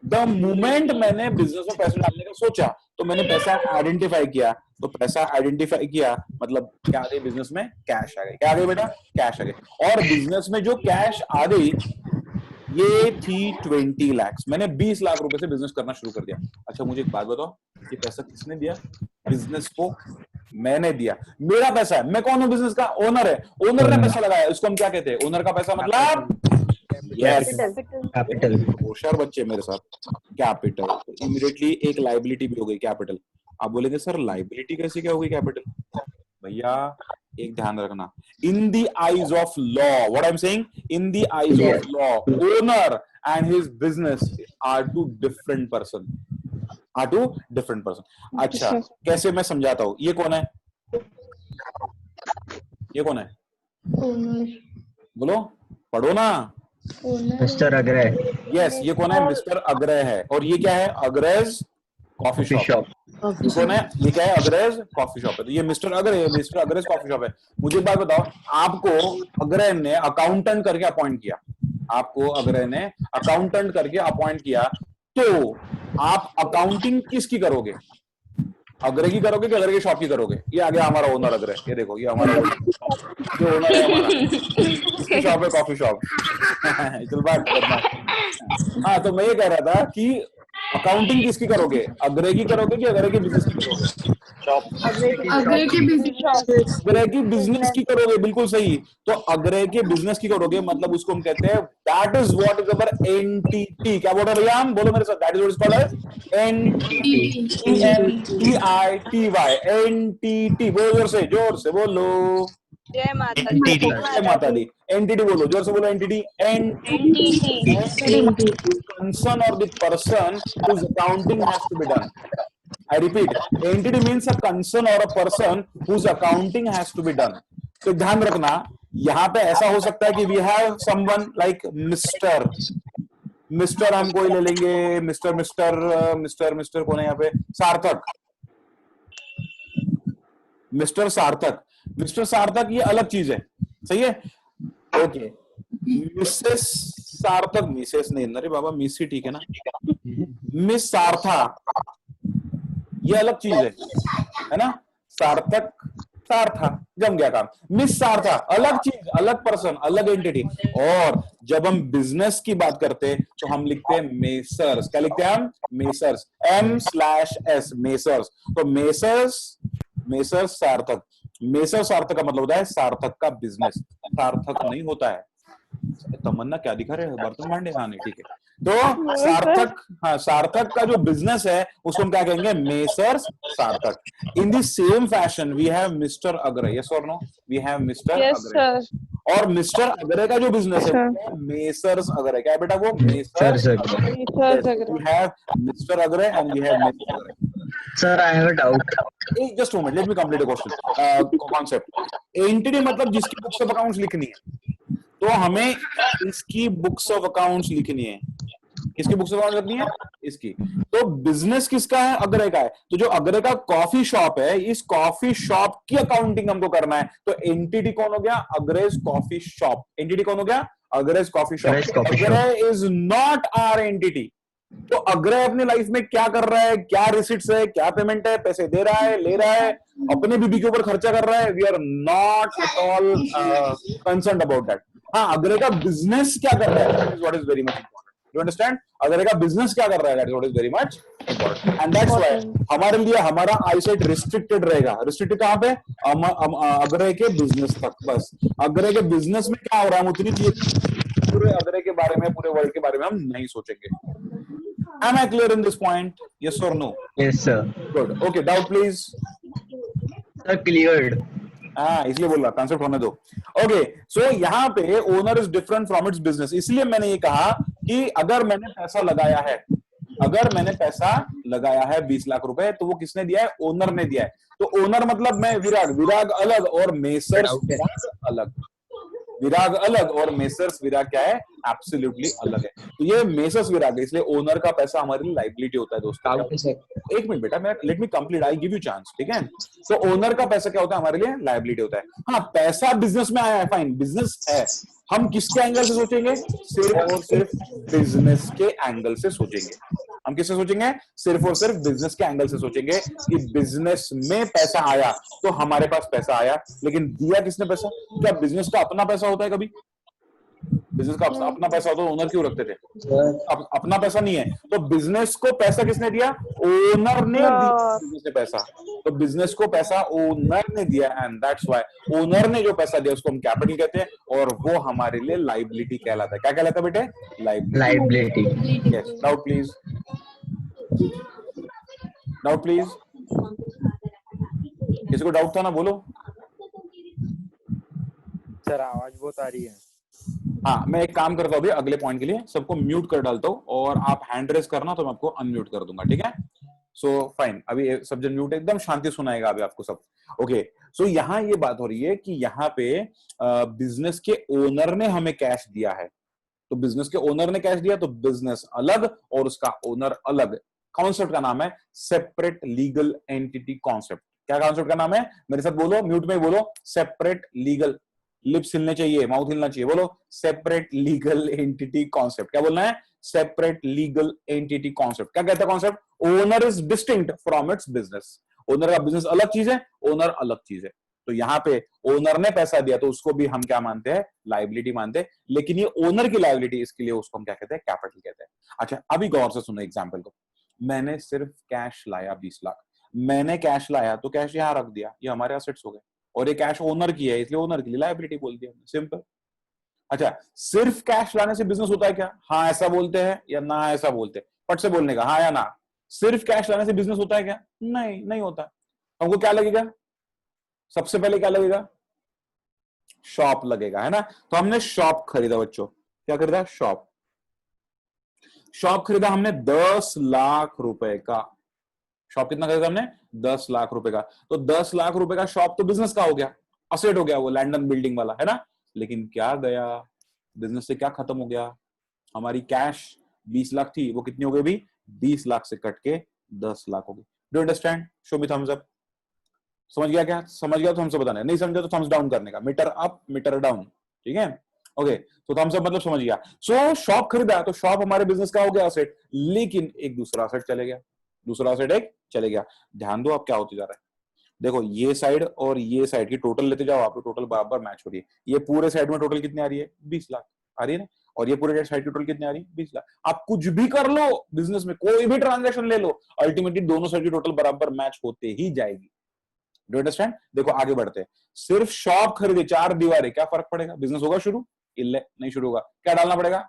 द मोमेंट मैंने बिजनेस में पैसा डालने का सोचा तो मैंने पैसा आइडेंटिफाई किया, तो पैसा आइडेंटिफाई किया मतलब क्या आ गई बिजनेस में? कैश आ गई। क्या आ गई बेटा? कैश आ गई। और बिजनेस में जो कैश आ गई ये थी 20 लाख। मैंने 20 लाख रुपए से बिजनेस करना शुरू कर दिया। अच्छा मुझे एक बात बताओ, ये पैसा किसने दिया? बिजनेस को मैंने दिया, मेरा पैसा है। मैं कौन हूं? बिजनेस का ओनर है, ओनर ने पैसा लगाया, इसको हम क्या कहते हैं? ओनर का पैसा मतलब यस, कैपिटल। होशियार बच्चे मेरे साथ। कैपिटल, इमीडिएटली एक लाइबिलिटी भी हो गई कैपिटल। आप बोलेंगे सर लाइबिलिटी कैसे क्या हो गई कैपिटल? भैया एक ध्यान रखना, in the eyes of law, what I am saying, in the eyes of law owner and his business are two different person, are two different person. अच्छा कैसे मैं समझाता हूं, ये कौन है? ये कौन है? बोलो, पढ़ो ना। मिस्टर अग्रय। यस, ये कौन है? मिस्टर अग्रय है। और ये क्या है? अग्रय's कॉफी शॉप। ये कौन है? ये क्या है? अग्रय's कॉफी शॉप है। तो ये mister Agray, mister Agray's coffee shop है। मुझे एक बात बताओ, आपको अग्रय ने अकाउंटेंट करके अपॉइंट किया, आपको अग्रय ने अकाउंटेंट करके अपॉइंट किया, तो आप अकाउंटिंग किसकी करोगे? अग्रय की करोगे कि अग्रय की शॉप की करोगे? ये आ गया हमारा ओनर अग्रय, ये देखो ये हमारा जो ओनर है हमारा, शॉप है कॉफी शॉप। चल बात। हाँ तो मैं ये कह रहा था कि अकाउंटिंग किसकी करोगे, अग्रे की करोगे कि अग्रे के बिजनेस की करोगे? अग्रे के बिजनेस अग्रे की बिजनेस की करोगे, बिल्कुल सही। तो अग्रे के बिजनेस की करोगे मतलब उसको हम कहते हैं that is what is our entity. क्या बोल रहे हैं भैया हम, बोलो मेरे साथ, that is what is called entity, ENTITY, entity. बोलो जोर से बोलो, जय माता दी। एंटिटी जय माता दी। एंटिटी बोलो, जोर से बोलो, entity. Concern or the person whose accounting has to be done. I repeat, entity means a concern or a person whose accounting has to be done. तो ध्यान रखना, यहाँ पे ऐसा हो सकता है कि we have someone like mister हम कोई ले लेंगे, मिस्टर कौन है यहाँ पे, सार्थक, मिस्टर सार्थक ये अलग चीज है, सही है, ओके। मिसेस सार्थक, मिसेस नहीं, अरे बाबा मिस ही ठीक है ना, मिस सार्था ये अलग चीज है ना, सार्थक सार्था जम गया काम। मिस सार्था अलग चीज, अलग पर्सन, अलग एंटिटी। और जब हम बिजनेस की बात करते हैं तो हम लिखते हैं मेसर्स। क्या लिखते हैं हम, मेसर्स, M/S, मेसर्स। तो मेसर्स सार्थक, मेसर्स सार्थक का मतलब होता है सार्थक का बिजनेस, सार्थक नहीं होता है। तमन्ना क्या दिखा रहे हैं, बर्तन भांडे, हाँ नहीं ठीक है। तो सार्थक, हाँ सार्थक का जो बिजनेस है उसको हम क्या कहेंगे, messrs Sarthak. In the same fashion we have mister Agre, yes और no, we have mister yes Agre. Sir. और मिस्टर अग्रे का जो बिजनेस है मेसर्स अग्रे। क्या है बेटा वो, messrs. Sir we have mister Agre and we have mister Agre. Sir I have a doubt. Just moment, let me complete the question concept. Entity मतलब जिसकी बुक्स ऑफ अकाउंट्स लिखनी है, तो हमें इसकी बुक्स ऑफ अकाउंट्स लिखनी है। किसकी बुक्स ऑफ अकाउंट्स लिखनी है, इसकी। तो बिजनेस किसका है, अग्रे का है। तो जो अग्रे का कॉफी शॉप है, इस कॉफी शॉप की अकाउंटिंग हमको करना है। तो एंटिटी कौन हो गया, अग्रेज कॉफी शॉप। एंटिटी कौन हो गया, अग्रेज कॉफी शॉप। अग्रे इज नॉट आवर एंटिटी। तो अग्रे अपनी लाइफ में क्या कर रहा है, क्या रिसिट्स है, क्या पेमेंट है, पैसे दे रहा है, ले रहा है, अपने बीबी के ऊपर खर्चा कर रहा है, we are not at all concerned about that. हाँ, अग्रे का बिजनेस क्या कर रहा है, that is what is very much important. You understand, अग्रे का बिजनेस क्या कर रहा है, that is what is very much important. And that's why हमारे लिए हमारा आईसाइट रिस्ट्रिक्टेड रहेगा। रिस्ट्रिक्टेड कहां पे, अग्रे के बिजनेस तक, बस। अग्रे के बिजनेस में क्या हो रहा है, हम उतनी चीज, पूरे अग्रे के बारे में, पूरे वर्ल्ड के बारे में हम नहीं सोचेंगे। Am I clear in this point? Yes or no? Yes sir. Good. Okay. Doubt please. Sir cleared. हाँ, इसलिए बोल रहा, कंसेप्ट होने दो। ओके, सो यहाँ पे owner is different from its business. इसलिए मैंने ये कहा कि अगर मैंने पैसा लगाया है, अगर मैंने पैसा लगाया है 20 लाख रुपए, तो वो किसने दिया है, ओनर ने दिया है। तो ओनर मतलब मैं विराग अलग और मेसर्स विराग अलग। विराग अलग और मेसर्स विराग क्या है, एब्सोल्युटली अलग है। तो ये मेसर्स विराग है, इसलिए ओनर का पैसा हमारे लिए लाइबिलिटी होता है दोस्तों। एक मिनट बेटा, मैं late me complete, I give you chance, ठीक है। तो ओनर का पैसा क्या होता है, हमारे लिए लाइबिलिटी होता है। हाँ, पैसा बिजनेस में आया है, फाइन, बिजनेस है। हम किसके एंगल से सोचेंगे, सिर्फ और सिर्फ बिजनेस के एंगल से सोचेंगे। हम किससे सोचेंगे, सिर्फ और सिर्फ बिजनेस के एंगल से सोचेंगे कि बिजनेस में पैसा आया तो हमारे पास पैसा आया, लेकिन दिया किसने पैसा। क्या बिजनेस का अपना पैसा होता है कभी, बिजनेस का अपना पैसा होता है, ओनर क्यों रखते थे, अपना पैसा नहीं है। तो बिजनेस को पैसा किसने दिया, ओनर ने दिया बिजनेस ने पैसा। तो बिजनेस को पैसा ओनर ने दिया, एंड दैट्स व्हाई ओनर ने जो पैसा दिया उसको हम कैपिटल कहते हैं, और वो हमारे लिए लाइबिलिटी कहलाता है। क्या कहलाता है बेटे, liability. Yes. Doubt please, doubt please, किसी को डाउट था ना, बोलो। सर आवाज बहुत आ रही है। हाँ, मैं एक काम करता हूँ अभी, अगले पॉइंट के लिए सबको म्यूट कर डालता हूँ, और आप हैंड रेस करना तो मैं आपको अनम्यूट कर दूंगा, ठीक है। सो फाइन, अभी सब जन म्यूट, एकदम शांति सुनाएगा अभी आपको सब। ओके, सो यहाँ ये बात हो रही है कि यहाँ पे बिजनेस के ओनर ने हमें कैश दिया है। तो बिजनेस के ओनर ने कैश दिया, तो बिजनेस अलग और उसका ओनर अलग। कॉन्सेप्ट का नाम है सेपरेट लीगल एंटिटी कॉन्सेप्ट। क्या कॉन्सेप्ट का नाम है, मेरे साथ बोलो, म्यूट में बोलो, सेपरेट लीगल, लिप्स हिलने चाहिए, माउथ हिलना चाहिए, बोलो सेपरेट लीगल एंटिटी कॉन्सेप्ट। क्या बोलना है, सेपरेट लीगल एंटिटी कॉन्सेप्ट। क्या कहता है concept, owner is distinct from its business. Owner का बिजनेस अलग चीज है, ओनर अलग चीज है। तो यहाँ पे ओनर ने पैसा दिया तो उसको भी हम क्या मानते हैं, लाइबिलिटी मानते हैं। लेकिन ये ओनर की लाइबिलिटी, इसके लिए उसको हम क्या कहते हैं, कैपिटल कहते हैं। अच्छा, अभी गौर से सुनो एग्जाम्पल को। मैंने सिर्फ कैश लाया 20 लाख, मैंने कैश लाया तो कैश यहां रख दिया, ये हमारे एसेट्स हो गए, और ये कैश ओनर की है इसलिए ओनर के लिए लायबिलिटी बोल दिया, सिंपल। अच्छा, सिर्फ कैश लाने से बिजनेस होता है क्या? हाँ ऐसा बोलते हैं या ना ऐसा बोलते हैं? पट से बोलने का, हाँ या ना। सिर्फ कैश लाने से बिजनेस होता है क्या? नहीं, नहीं होता। हमको क्या लगेगा? सबसे पहले क्या लगेगा? शॉप लगेगा, है ना। तो हमने शॉप खरीदा बच्चों, क्या खरीदा? शॉप। शॉप खरीदा हमने 10 लाख रुपए का। शॉप कितना खरीदा हमने? 10 लाख रुपए का। तो 10 लाख रुपए का शॉप तो बिजनेस का हो गया, असेट हो गया, वो लैंड एंड बिल्डिंग वाला, है ना। लेकिन क्या गया बिजनेस से, क्या खत्म हो गया? हमारी कैश 20 लाख थी, वो कितनी हो गई भी? 20 लाख से कट के 10 लाख हो गई। Do understand? Show me thumbs up. समझ गया क्या? समझ गया तो थम्स अप बताना है, नहीं समझा तो थम्स डाउन करने का, मीटर अप मीटर डाउन, ठीक है। ओके, तो थम्स अप मतलब समझ गया। सो शॉप खरीदा तो शॉप हमारे बिजनेस का हो गया असेट, लेकिन एक दूसरा असेट चले गया, दूसरा असेट एक चले गया। ध्यान दो आप क्या होते जा रहा है। देखो ये साइड और ये साइड की टोटल लेते जाओ आप, टोटल बराबर मैच हो रही है। ये पूरे साइड में टोटल कितनी आ रही है? 20 लाख आ रही है ना, और ये पूरे साइड की टोटल कितनी आ रही है? 20 लाख। आप कुछ भी कर लो बिजनेस में, कोई भी ट्रांजैक्शन ले लो, अल्टीमेटली दोनों साइड की टोटल बराबर मैच होते ही जाएगी। Do understand? देखो आगे बढ़ते हैं। सिर्फ शॉप खरीदे, 4 दीवारें, क्या फर्क पड़ेगा? बिजनेस होगा शुरू? नहीं शुरू होगा। क्या डालना पड़ेगा?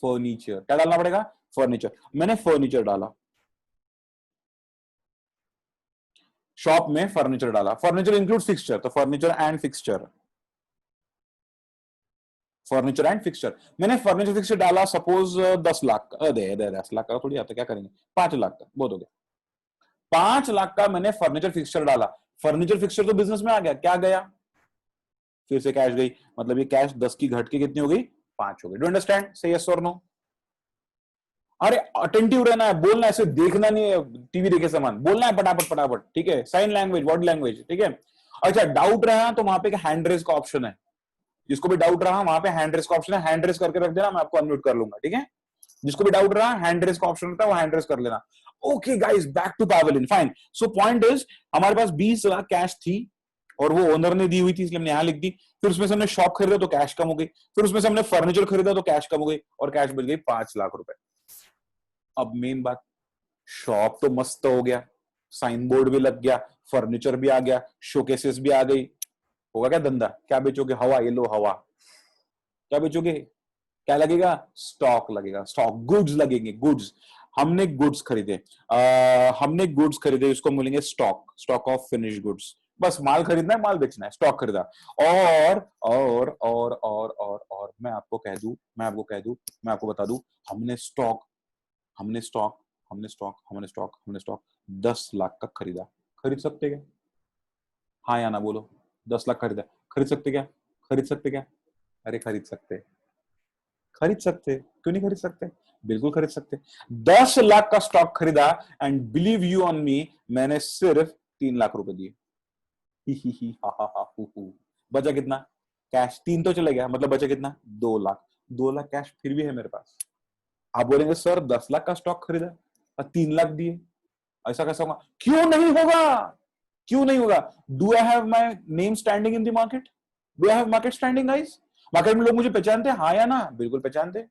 फर्नीचर। क्या डालना पड़ेगा? फर्नीचर। मैंने फर्नीचर डाला, शॉप में फर्नीचर डाला। फर्नीचर इंक्लूड फिक्सचर, तो furniture and fixture, furniture and fixture. मैंने फर्नीचर फिक्सचर डाला सपोज 10 लाख का, 10 लाख का थोड़ी आता, क्या करेंगे, 5 लाख का, बहुत हो गया। 5 लाख का मैंने फर्नीचर फिक्सचर डाला। फर्नीचर फिक्सचर तो बिजनेस में आ गया, क्या गया? फिर से कैश गई, मतलब ये कैश 10 की घट के कितनी हो गई? 5 हो गई। Do understand? से यस और नो? अरे अटेंटिव रहना है, बोलना है, ऐसे देखना नहीं है टीवी देखे समान, बोलना है फटाफट फटाफट, ठीक है। साइन लैंग्वेज, बॉडी लैंग्वेज, ठीक है। अच्छा, डाउट रहा तो वहां पे हैंड रेस का ऑप्शन है, जिसको भी डाउट रहा वहां पे हैंड रेस का ऑप्शन है, हैंड रेस करके रख देना, मैं आपको अनम्यूट कर लूंगा, ठीक है। जिसको भी डाउट रहा हैंड रेस का ऑप्शन होता है, वो हैंड रेस कर लेना। Okay guys, back to pavilion, fine. So point is, हमारे पास 20 लाख कैश थी और वो ओनर ने दी हुई थी, इसलिए हमने यहां लिख दी। फिर उसमें से हमने शॉप खरीदा तो कैश कम हो गई, फिर उसमें से हमने फर्नीचर खरीदा तो कैश कम हो गई, और कैश बच गई 5 लाख रुपए। अब मेन बात, शॉप तो मस्त हो गया, साइन बोर्ड भी लग गया, फर्नीचर भी आ गया, शोकेसेस भी आ गई, होगा क्या धंधा? क्या बेचोगे? हवा, ये लो हवा। क्या बेचोगे? क्या लगेगा? स्टॉक लगेगा, स्टॉक, गुड्स लगेंगे, गुड्स। हमने गुड्स खरीदे, हमने गुड्स खरीदे, इसको बोलेंगे stock, stock of finish goods. बस माल खरीदना है, माल बेचना है, स्टॉक खरीदा। और मैं आपको कह दूं, मैं आपको बता दूं, हमने स्टॉक 10 लाख का खरीदा। खरीद सकते क्या? हाँ या ना बोलो। 10 लाख खरीदा, खरीद सकते क्या? खरीद सकते क्या? अरे खरीद सकते, खरीद सकते, क्यों नहीं खरीद सकते? बिल्कुल खरीद सकते। 10 लाख का स्टॉक खरीदा, and believe you on me, मैंने सिर्फ 3 लाख रुपए दिए। हा हा हा हु हु। बचा कितना? कैश 3 तो चले गया, मतलब बचा कितना? 2 लाख। 2 लाख कैश फिर भी है मेरे पास। आप बोलेंगे सर 10 लाख का स्टॉक खरीदा और 3 लाख दिए, ऐसा कैसा होगा? क्यों नहीं होगा? क्यों नहीं होगा? Do I have my name standing in the market? Do I have market standing guys? Market में लोग मुझे पहचानते हैं, हाँ या ना? बिल्कुल पहचानते।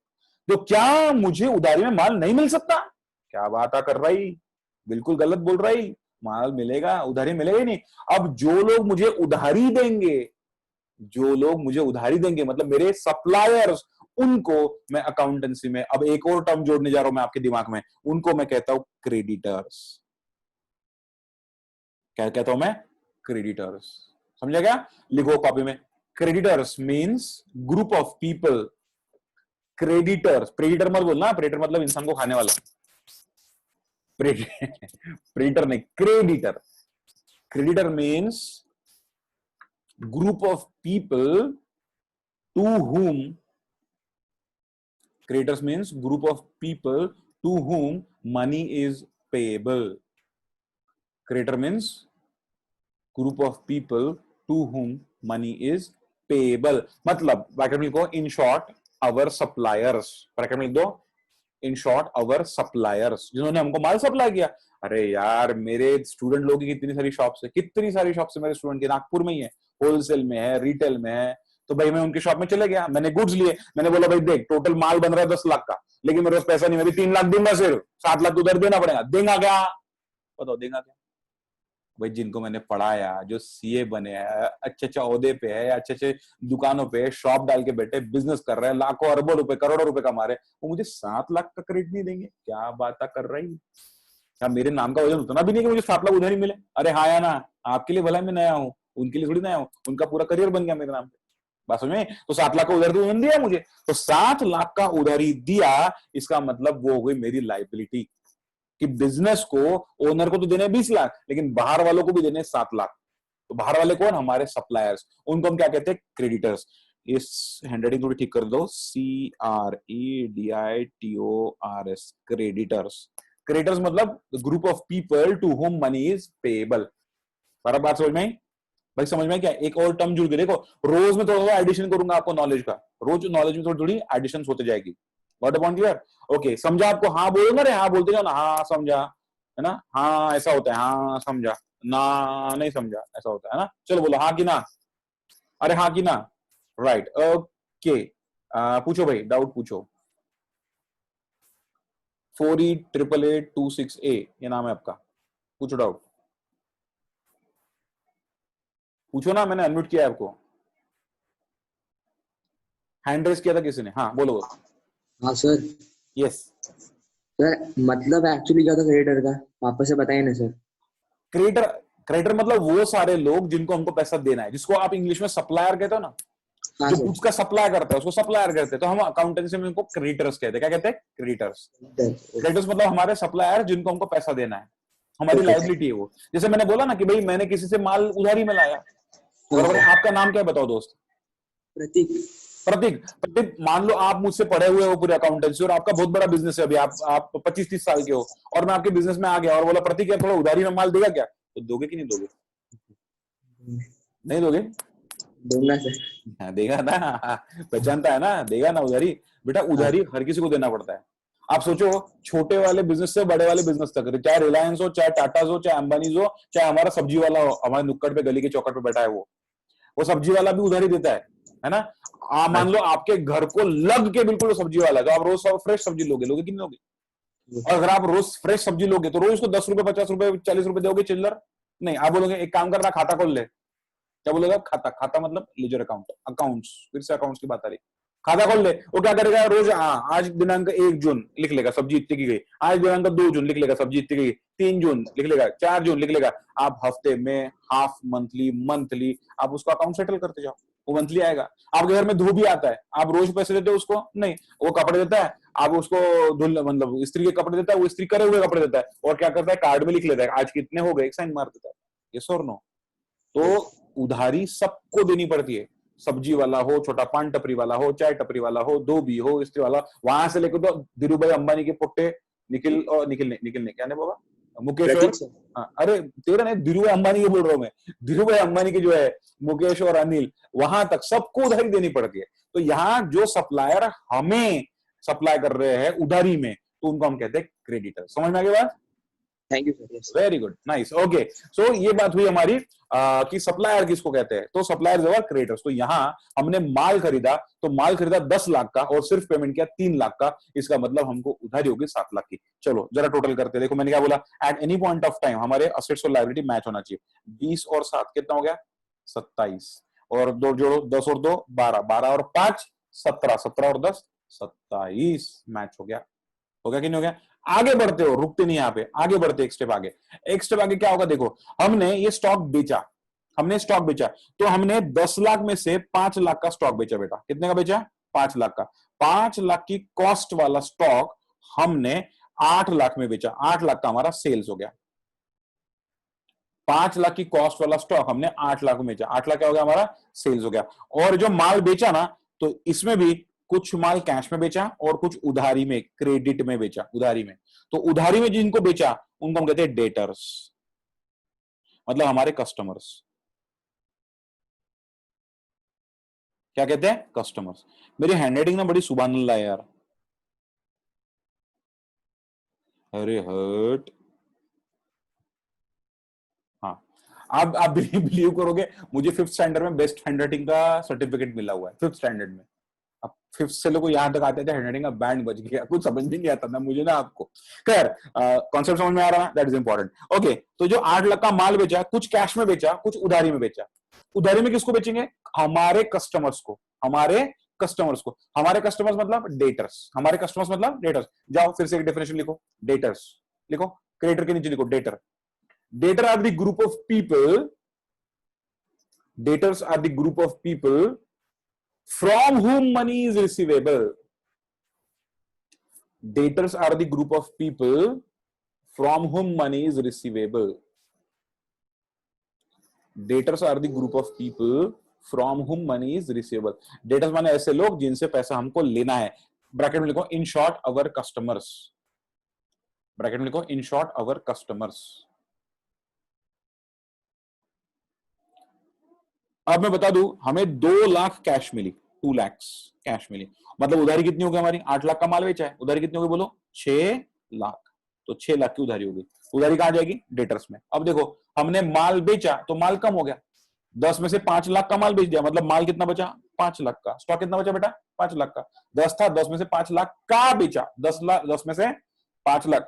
तो क्या मुझे उधारी में माल नहीं मिल सकता? क्या बात कर रही, बिल्कुल गलत बोल रही। माल मिलेगा, उधारी मिलेगा ही नहीं। अब जो लोग मुझे उधारी देंगे, मतलब मेरे सप्लायर्स, उनको मैं अकाउंटेंसी में अब एक और टर्म जोड़ने जा रहा हूं मैं आपके दिमाग में, उनको मैं कहता हूं क्रेडिटर्स। क्या कहता हूं मैं? क्रेडिटर्स। समझा क्या? लिखो कॉपी में, creditors means group of people. Creditors, predator मत बोलना, प्रेडिटर मतलब इंसान को खाने वाला, प्रेडिटर नहीं, creditor. Creditor means group of people to whom, creditors means group of people to whom money is payable. Creditor means group of people to whom money is payable, मतलब bracket में लिखो in short our suppliers, bracket में लिख दो in short our suppliers, जिन्होंने हमको माल supply किया। अरे यार मेरे स्टूडेंट लोगों की कितनी सारी शॉप्स है, कितनी सारी शॉप्स है मेरे स्टूडेंट के, नागपुर में ही है, होलसेल में है, रिटेल में है, तो भाई मैं उनकी शॉप में चले गया, मैंने गुड्स लिए, मैंने बोला भाई देख टोटल माल बन रहा है 10 लाख का, लेकिन मेरे पास पैसा नहीं, मैं भी 3 लाख दूंगा, सिर्फ 7 लाख तो उधर देना पड़ेगा। देगा क्या? बताओ देगा क्या? भाई जिनको मैंने पढ़ाया, जो सीए बने हैं, अच्छे अच्छे ओहदे पे है, अच्छे अच्छे दुकानों पे शॉप डाल के बैठे बिजनेस कर रहे हैं, लाखों अरबों रुपए करोड़ों रुपए कमा रहे हैं, वो मुझे 7 लाख का क्रेडिट नहीं देंगे? क्या बात कर रही है? क्या मेरे नाम का वजन उतना भी नहीं कि मुझे 7 लाख उधर ही मिले? अरे हाँ या ना? आपके लिए भला मैं नया हूँ, उनके लिए थोड़ी नया हूँ, उनका पूरा करियर बन गया मेरे नाम पे। बात समझ में? तो 7 लाख का उधार तो उन्होंने दिया मुझे, तो 7 लाख का उधारी दिया, इसका मतलब वो हो गई मेरी लाइबिलिटी, कि बिजनेस को, ओनर को तो देने 20 लाख, लेकिन बाहर वालों को भी देने 7 लाख। तो बाहर वाले कौन? हमारे सप्लायर्स, उनको हम क्या कहते हैं? क्रेडिटर्स। इस हैंडराइटिंग थोड़ी ठीक कर दो, CREDITORS, क्रेडिटर्स। क्रेडिटर्स मतलब group of people to whom money is payable. बराबर बात समझ में आई? भाई समझ में क्या? एक और टर्म जुड़ के देखो, रोज में थोड़ा एडिशन करूंगा आपको नॉलेज का, रोज नॉलेज में थोड़ी थोड़ी एडिशन होते जाएगी। What a point clear? Okay, समझा आपको? हाँ बोलो ना रे, हाँ बोलते जाओ ना, हाँ समझा, है ना, हाँ ऐसा होता है, हाँ समझा ना, नहीं समझा, ऐसा होता है ना। चलो बोलो हाँ कि ना, अरे हाँ कि ना, राइट, ओके। पूछो भाई, डाउट पूछो। 488826A ये नाम है आपका, पूछो डाउट, पूछो ना, मैंने अनम्यूट किया है आपको, हैंड रेस किया था किसी ने, हाँ बोलो बोलो। हाँ सर। यस सर मतलब एक्चुअली क्या था क्रेडिटर का, वापस से बताइए ना सर। क्रेडिटर, क्रेडिटर मतलब वो सारे लोग जिनको हमको पैसा देना है, जिसको आप इंग्लिश में सप्लायर कहते हो ना, हाँ जो सर। गुड्स का सप्लाई करता है उसको सप्लायर कहते हैं, तो हम अकाउंटेंसी में उनको क्रेडिटर्स कहते हैं। क्या कहते हैं? क्रेडिटर्स। क्रेडिटर्स मतलब हमारे सप्लायर जिनको हमको पैसा देना है, हमारी ओके। लाइबिलिटी है वो। जैसे मैंने बोला ना कि भाई मैंने किसी से माल उधारी में लाया, हाँ बराबर है? सर। आपका नाम क्या है बताओ दोस्त? प्रतीक। प्रतीक। प्रतीक, मान लो आप मुझसे पढ़े हुए हो पूरे अकाउंटेंसी, और आपका बहुत बड़ा बिजनेस है, अभी आप 25-30 साल के हो, और मैं आपके बिजनेस में आ गया और बोला प्रतीक यार थोड़ा उधारी में माल देगा क्या? तो दोगे कि नहीं दोगे? नहीं दोगे? दूंगा सर। हाँ, देगा ना, पहचानता है ना, देगा ना उधारी। बेटा उधारी हर किसी को देना पड़ता है। आप सोचो, छोटे वाले बिजनेस से बड़े वाले बिजनेस तक, चाहे रिलायंस हो, चाहे टाटा हो, चाहे अंबानी हो, चाहे हमारा सब्जी वाला हो, हमारे नुक्कड़ पे गली के चौकट पे बैठा है वो सब्जी वाला भी उधारी देता है ना। मान लो आपके घर को लग के बिल्कुल सब्जी वाला, तो आप रोज फ्रेश सब्जी लोगे कि नहीं लोगे? और अगर आप रोज फ्रेश सब्जी लोगे तो रोज उसको 10 रुपए, 50 रुपए, 40 रुपए दोगे चिल्लर? नहीं, आप बोलोगे एक काम करना, खाता खोल ले। क्या बोलेगा? खाता। खाता मतलब लेजर अकाउंट, अकाउंट्स, फिर से अकाउंट्स की बात आ रही। खाता खोल ले, वो क्या करेगा? रोज आज दिनांक 1 जून लिख लेगा, सब्जी इतनी की गई। आज दिनांक 2 जून लिख लेगा, सब्जी इतनी की गई। 3 जून लिख लेगा, 4 जून लिख लेगा। आप हफ्ते में, हाफ मंथली, मंथली, आप उसको अकाउंट सेटल करते जाओ, वो मंथली आएगा। आपके घर में धोबी आता है, आप रोज पैसे देते हो उसको? नहीं, वो कपड़े देता है, आप उसको धुल मतलब स्त्री के कपड़े देता है, वो स्त्री करे हुए कपड़े देता है, और क्या करता है? कार्ड में लिख लेता है आज कितने हो गए, एक साइन मार देता है। यस और नो? तो उधारी सबको देनी पड़ती है, सब्जी वाला हो, छोटा पान टपरी वाला हो, चाय टपरी वाला हो, धोबी हो, स्त्री वाला, वहां से लेकर तो धीरू भाई अंबानी के पुट्टे, निखिल और निखिल नहीं क्या नहीं बाबा, मुकेश और अरे तेरा नहीं, धीरू भाई अंबानी के बोल रहा हूं मैं, धीरू भाई अंबानी के जो है मुकेश और अनिल, वहां तक सबको उधारी देनी पड़ती है। तो यहाँ जो सप्लायर हमें सप्लाई कर रहे हैं उधारी में, तो उनको हम कहते हैं क्रेडिटर। समझ में आ गया बात? Thank you sir. Very good, nice, okay. So ये बात हुई हमारी कि सप्लायर किसको कहते हैं, तो सप्लायर्स और क्रेडिटर्स। तो यहां हमने माल खरीदा, तो माल खरीदा 10 लाख का और सिर्फ पेमेंट किया 3 लाख का, इसका मतलब हमको उधारी होगी 7 लाख की। चलो जरा टोटल करते हैं। देखो मैंने क्या बोला, eight any point of time हमारे असेट्स और लायबिलिटी मैच होना चाहिए। 20 और 7 कितना हो गया? 27, और 2 जोड़ो, 10 और 2 12, 12 और 5 17, 17 और 10 27, मैच हो गया कि नहीं हो गया? आगे बढ़ते हो, रुकते नहीं यहाँ पे, आगे बढ़ते एक स्टेप आगे। एक स्टेप आगे क्या होगा? देखो हमने ये स्टॉक बेचा, तो हमने 10 लाख में से 5 लाख का स्टॉक बेचा। बेटा कितने का बेचा? 5 लाख का। 5 लाख की कॉस्ट वाला स्टॉक हमने 8 लाख में बेचा, 8 लाख का हमारा सेल्स हो गया। 5 लाख की कॉस्ट वाला स्टॉक हमने 8 लाख में बेचा, 8 लाख क्या हो गया? हमारा सेल्स हो गया। और जो माल बेचा ना, तो इसमें भी कुछ माल कैश में बेचा और कुछ उधारी में, क्रेडिट में बेचा, उधारी में। तो उधारी में जिनको बेचा उनको हम कहते हैं डेटर्स, मतलब हमारे कस्टमर्स। क्या कहते हैं? कस्टमर्स। मेरी हैंडराइटिंग ना बड़ी सुभान अल्लाह है यार, अरे हट। हाँ, आप बिलीव करोगे, मुझे 5th स्टैंडर्ड में बेस्ट हैंडराइटिंग का सर्टिफिकेट मिला हुआ है 5th स्टैंडर्ड में। अब 5th से लोग यहां तक आते थे, हैंडराइटिंग का बैंड बज गया, कुछ समझ में नहीं आता ना मुझे ना आपको। खैर कॉन्सेप्ट समझ में आ रहा है, दैट इज इंपॉर्टेंट। ओके, तो जो 8 लाख का माल बेचा, कुछ कैश में बेचा, कुछ उधारी में बेचा। उधारी में किसको बेचेंगे? हमारे कस्टमर्स को। हमारे कस्टमर्स को, हमारे कस्टमर्स मतलब डेटर्स, हमारे कस्टमर्स मतलब डेटर्स। जाओ फिर से एक डेफिनेशन लिखो, डेटर्स लिखो, क्रेडिटर के नीचे लिखो debtor. Debtor are the group of people, debtors are the group of people from whom money is receivable. Debtors are the group of people from whom money is receivable. Debtors are the group of people from whom money is receivable. Debtors माने ऐसे लोग जिनसे पैसा हमको लेना है। Bracket में लिखो in short our customers. Bracket में लिखो in short our customers. अब मैं बता दूं, हमें 2 लाख कैश मिली, 2 लाख कैश मिली, मतलब उधारी कितनी होगी हमारी? 8 लाख का माल बेचा है, उधारी कितनी होगी बोलो? 6 लाख। तो 6 लाख की उधारी होगी। उधारी कहां जाएगी? डेटर्स में। अब देखो, हमने माल बेचा तो माल कम हो गया, 10 में से 5 लाख का माल बेच दिया, मतलब माल कितना बचा? 5 लाख का। स्टॉक कितना बचा बेटा? 5 लाख का। 10 था, 10 में से 5 लाख का बेचा, 10 में से 5 लाख,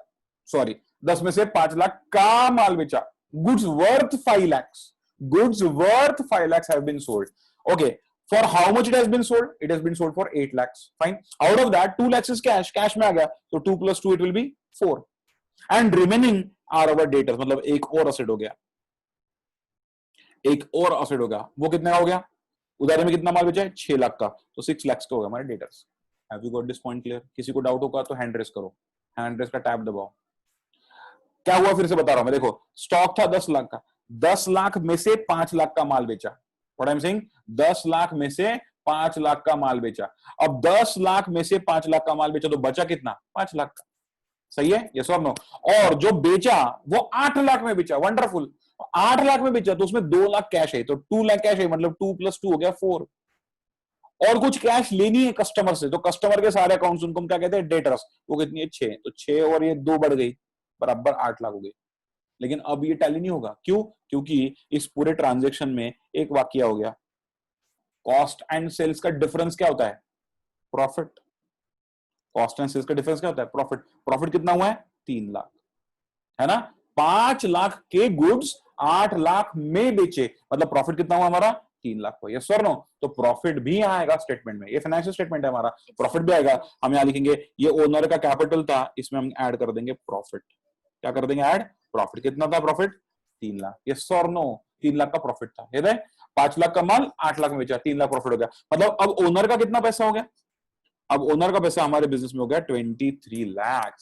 सॉरी 10 में से 5 लाख का माल बेचा। Goods worth 5 lakhs. Goods worth 5 lakhs have been sold. Okay, for how much it has been sold? It has been sold for 8 lakhs. Fine. Out of that, 2 lakhs is cash. Cash में आ गया, तो 2 plus 2 it will be 4. And remaining are our debtors. मतलब एक और asset हो गया, एक और asset हो गया। वो कितने का हो गया? उधारी में कितना माल बेचा है? 6 लाख का, तो 6 lakhs का हो गया हमारे debtors. Have you got this point clear? किसी को डाउट होगा तो हैंड रेस करो, हैंड रेस का टैब दबाओ। क्या हुआ फिर से बता रहा हूं मैं, देखो स्टॉक था 10 लाख का, 10 लाख में से 5 लाख का माल बेचा। What I am saying, 10 lakh में से 5 लाख का माल बेचा। अब 10 लाख में से 5 लाख का माल बेचा तो बचा कितना? 5 लाख का। सही है, यस और नो? और जो बेचा वो 8 लाख में बेचा। वंडरफुल। 8 लाख में बेचा तो उसमें 2 लाख कैश है, तो 2 लाख कैश है, मतलब 2 plus 2 हो गया 4। और कुछ कैश लेनी है कस्टमर से, तो कस्टमर के सारे अकाउंट्स उनको हम क्या कहते हैं? डेटर्स। वो कितनी है? 6। तो 6 और ये 2 बढ़ गई, बराबर 8 लाख हो गई। लेकिन अब ये टैली नहीं होगा, क्यों? क्योंकि इस पूरे ट्रांजैक्शन में एक वाकया हो गया, कॉस्ट एंड सेल्स का डिफरेंस क्या होता है? प्रॉफिट। कॉस्ट एंड सेल्स का डिफरेंस क्या होता है? प्रॉफिट। प्रॉफिट कितना हुआ है? 3 लाख, है ना? 5 लाख के गुड्स 8 लाख में बेचे, मतलब प्रॉफिट कितना हुआ हमारा? 3 लाख हुआ। यस और नो? तो प्रॉफिट भी आएगा स्टेटमेंट में, ये फाइनेंशियल स्टेटमेंट है हमारा, प्रॉफिट भी आएगा। हम यहां लिखेंगे ये ओनर का कैपिटल था, इसमें हम ऐड कर देंगे प्रॉफिट। क्या कर देंगे? Add profit. कितना था प्रॉफिट? 3 लाख। यस और नो? 3 लाख का प्रॉफिट था, याद है? 5 लाख का माल 8 लाख में बेचा, 3 लाख प्रॉफिट हो गया। मतलब अब ओनर का कितना पैसा हो गया? अब ओनर का पैसा हमारे बिजनेस में हो गया 23 लाख।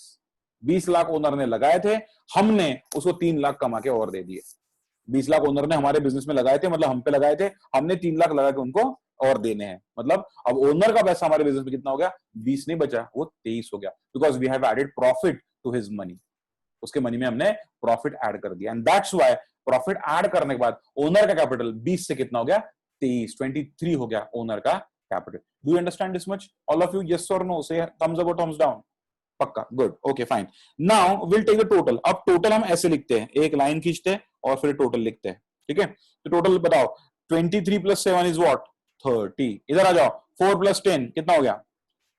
20 लाख ओनर ने लगाए थे, हमने उसको 3 लाख कमा के और दे दिए। 20 लाख ओनर ने हमारे बिजनेस में लगाए थे, मतलब हम पे लगाए थे, हमने 3 लाख लगा के उनको और देने हैं। मतलब अब ओनर का पैसा हमारे बिजनेस में कितना हो गया? 20 नहीं बचा, वो 23 हो गया, because we have added profit to his money. उसके मनी में हमने प्रॉफिट ऐड कर दिया, and that's why profit add करने के बाद ओनर का कैपिटल 20 से कितना हो गया? 23 हो गया ओनर का capital. Do you understand this much all of you? Yes और नो? से थम्स अप और थम्स डाउन? पक्का? Good, okay fine. Now will take the total. अब टोटल हम ऐसे लिखते हैं, एक लाइन खींचते हैं और फिर टोटल लिखते हैं, ठीक है? तो टोटल बताओ, 23 + 7 इज व्हाट? 30। इधर आ जाओ, 4 + 10 कितना हो गया?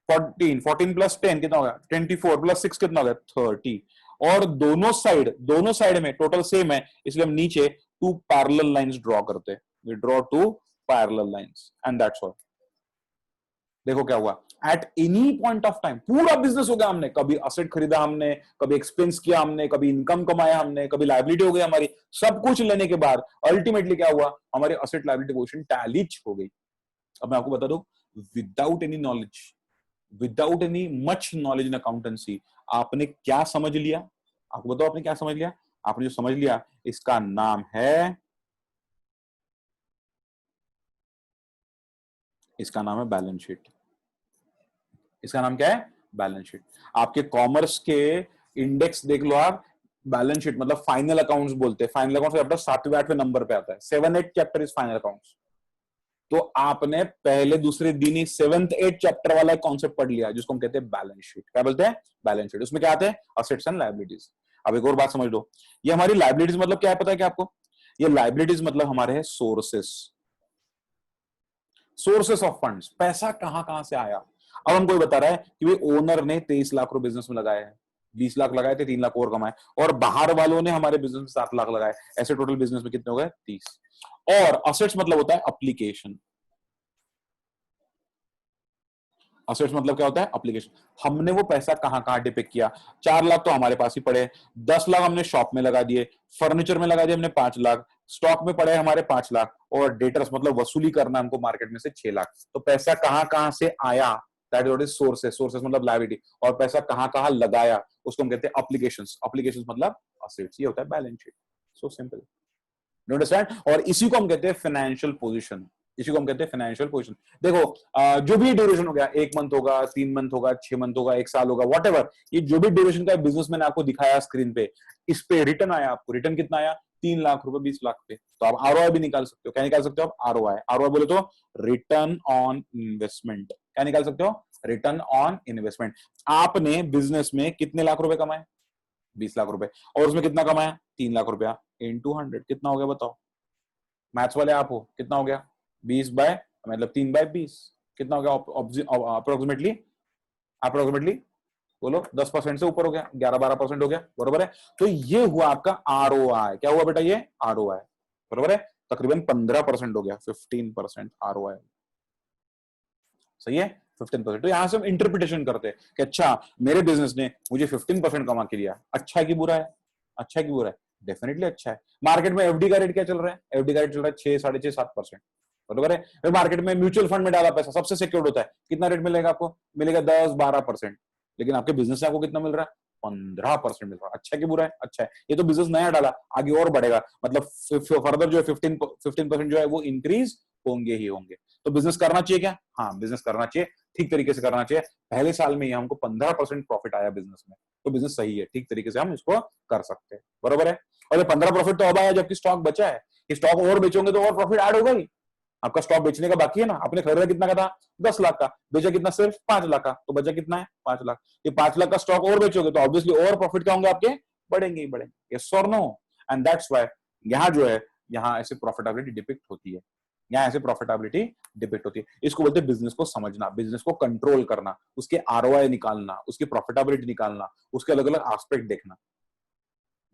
14। 14 + 10 कितना हो गया? 24 + 6 कितना हो गया? 30। और दोनों साइड में टोटल सेम है, इसलिए हम नीचे 2 पैरेलल लाइंस ड्रॉ करते हैं। We draw 2 parallel lines and that's all. देखो क्या हुआ, at any point of time पूरा बिजनेस हो गया। हमने कभी असेट खरीदा, हमने कभी एक्सपेंस किया, हमने कभी इनकम कमाया, हमने कभी लायबिलिटी हो गई हमारी, सब कुछ लेने के बाद अल्टीमेटली क्या हुआ? हमारे असेट लायबिलिटी पोजीशन टैलीज हो गई। अब मैं आपको बता दूं, without any knowledge, without any much knowledge in accountancy, आपने क्या समझ लिया? आपको बताओ आपने क्या समझ लिया? आपने जो समझ लिया, इसका नाम है, इसका नाम है बैलेंस शीट। इसका नाम क्या है? Balance sheet. आपके कॉमर्स के इंडेक्स देख लो आप, बैलेंस शीट मतलब फाइनल अकाउंट्स बोलते हैं। फाइनल अकाउंट्स चैप्टर 7वें 8वें नंबर पे आता है। 7-8 चैप्टर इज फाइनल अकाउंट्स। तो आपने पहले दूसरे दिन ही 7th 8th चैप्टर वाला एक कॉन्सेप्ट पढ़ लिया, जिसको हम कहते हैं बैलेंस शीट। क्या बोलते हैं? Balance sheet. उसमें क्या आते हैं? Assets and liabilities. अब एक और बात समझ लो, ये हमारी लायबिलिटीज मतलब क्या है, पता है क्या आपको? ये लाइबिलिटीज मतलब हमारे है सोर्सेस, सोर्सेस ऑफ फंड्स, पैसा कहां कहां से आया। अब हमको ये बता रहा है कि भाई ओनर ने 23 लाख रुपए बिजनेस में लगाए हैं, 20 लाख लगाए थे, 3 लाख और कमाए, और बाहर वालों ने हमारे बिजनेस में 7 लाख लगाए, ऐसे टोटल बिजनेस में कितने हो गए 30। और असेट्स मतलब होता है एप्लीकेशन, असेट्स मतलब क्या होता है एप्लीकेशन, हमने वो पैसा कहां कहां डिपिक्ट किया। 4 लाख तो हमारे पास ही पड़े, 10 लाख हमने शॉप में लगा दिए, फर्नीचर में लगा दिए हमने 5 लाख, स्टॉक में पड़े हमारे 5 लाख, और डेटर्स मतलब वसूली करना हमको मार्केट में से 6 लाख। तो पैसा कहां कहां से आया, that is what is sources, sources मतलब लायबिलिटी, और पैसा कहां कहां लगाया उसको हम कहते हैं एप्लीकेशंस, एप्लीकेशंस मतलब असेट्स, ये होता है balance sheet. So simple, you understand. और इसी को हम कहते हैं फाइनेंशियल पोजीशन, इसी को हम कहते हैं फाइनेंशियल पोजीशन। देखो जो भी ड्यूरेशन हो गया, 1 मंथ होगा, 3 मंथ होगा, 6 मंथ होगा, 1 साल होगा, व्हाटएवर, ये जो भी ड्यूरेशन का बिजनेस मैंने आपको दिखाया स्क्रीन पे, इस पे रिटर्न आया, आपको रिटर्न कितना आया 3 लाख रुपए 20 लाख पे, तो आप आरओआई भी निकाल सकते हो। क्या निकाल सकते हो आप, आरओआई, आरओआई बोले तो रिटर्न ऑन इन्वेस्टमेंट, क्या निकाल सकते हो, रिटर्न ऑन इन्वेस्टमेंट। आपने बिजनेस में कितने लाख रुपए कमाए, 20 लाख रुपए, और उसमें कितना कमाया 3 लाख रुपया इनटू 100, कितना हो गया बताओ, मैथ्स वाले आप हो, कितना हो गया 20 बाय मतलब 3/20, कितना हो गया अप्रोक्सीमेटली, अप्रोक्सीमेटली बोलो 10% से ऊपर हो गया, 11-12% हो गया, बरोबर है। तो ये हुआ आपका आरओआई, क्या हुआ बेटा, ये आरओआई, बरोबर है, तकरीबन 15% हो गया, 15% आरओआई, सही है 15%। तो यहां से हम इंटरप्रिटेशन करते हैं कि अच्छा मेरे बिजनेस ने मुझे 15% कमा के दिया, अच्छा है कि बुरा है, अच्छा है कि बुरा है, डेफिनेटली अच्छा है। मार्केट में एफडी का रेट क्या चल रहा है, एफडी का रेट चल रहा है 6, 6.5, 7%, बरोबर है। फिर मार्केट में म्यूचुअल फंड में डाला पैसा, सबसे सिक्योर्ड होता है, कितना रेट मिलेगा आपको, मिलेगा 10-12%, लेकिन आपके बिजनेस से आपको कितना मिल रहा है 15% मिल रहा है, अच्छा है कि बुरा है, अच्छा है। ये तो बिजनेस नया डाला, आगे और बढ़ेगा, मतलब फर्दर जो है 15% जो है वो इंक्रीज होंगे ही होंगे। तो बिजनेस करना चाहिए क्या, हाँ बिजनेस करना चाहिए, ठीक तरीके से करना चाहिए। पहले साल में ही हमको 15% प्रॉफिट आया बिजनेस में, तो बिजनेस सही है, ठीक तरीके से हम इसको कर सकते हैं, बरोबर है। और ये 15 प्रॉफिट तो अब आया जबकि स्टॉक बचा है, स्टॉक और बेचोगे तो और प्रॉफिट ऐड होगा ही। आपका स्टॉक बेचने का बाकी है ना, आपने खरीदा कितना का था 10 लाख का, बेचा कितना सिर्फ 5 लाख का, तो बचा कितना है 5 लाख। ये 5 लाख का स्टॉक और बेचोगे तो ऑब्वियसली और प्रॉफिट क्या होंगे आपके, बढ़ेंगे ही बढ़ेंगे, यस और नो। एंड दैट्स व्हाई यहाँ जो है, यहाँ ऐसे प्रॉफिटेबिलिटी डिपिक्ट होती है, यहाँ ऐसे प्रॉफिटेबिलिटी डिपिक्ट होती है। इसको बोलते हैं बिजनेस को समझना, बिजनेस को कंट्रोल करना, उसके आरओआई निकालना, उसकी प्रॉफिटेबिलिटी निकालना, उसके अलग अलग एस्पेक्ट देखना।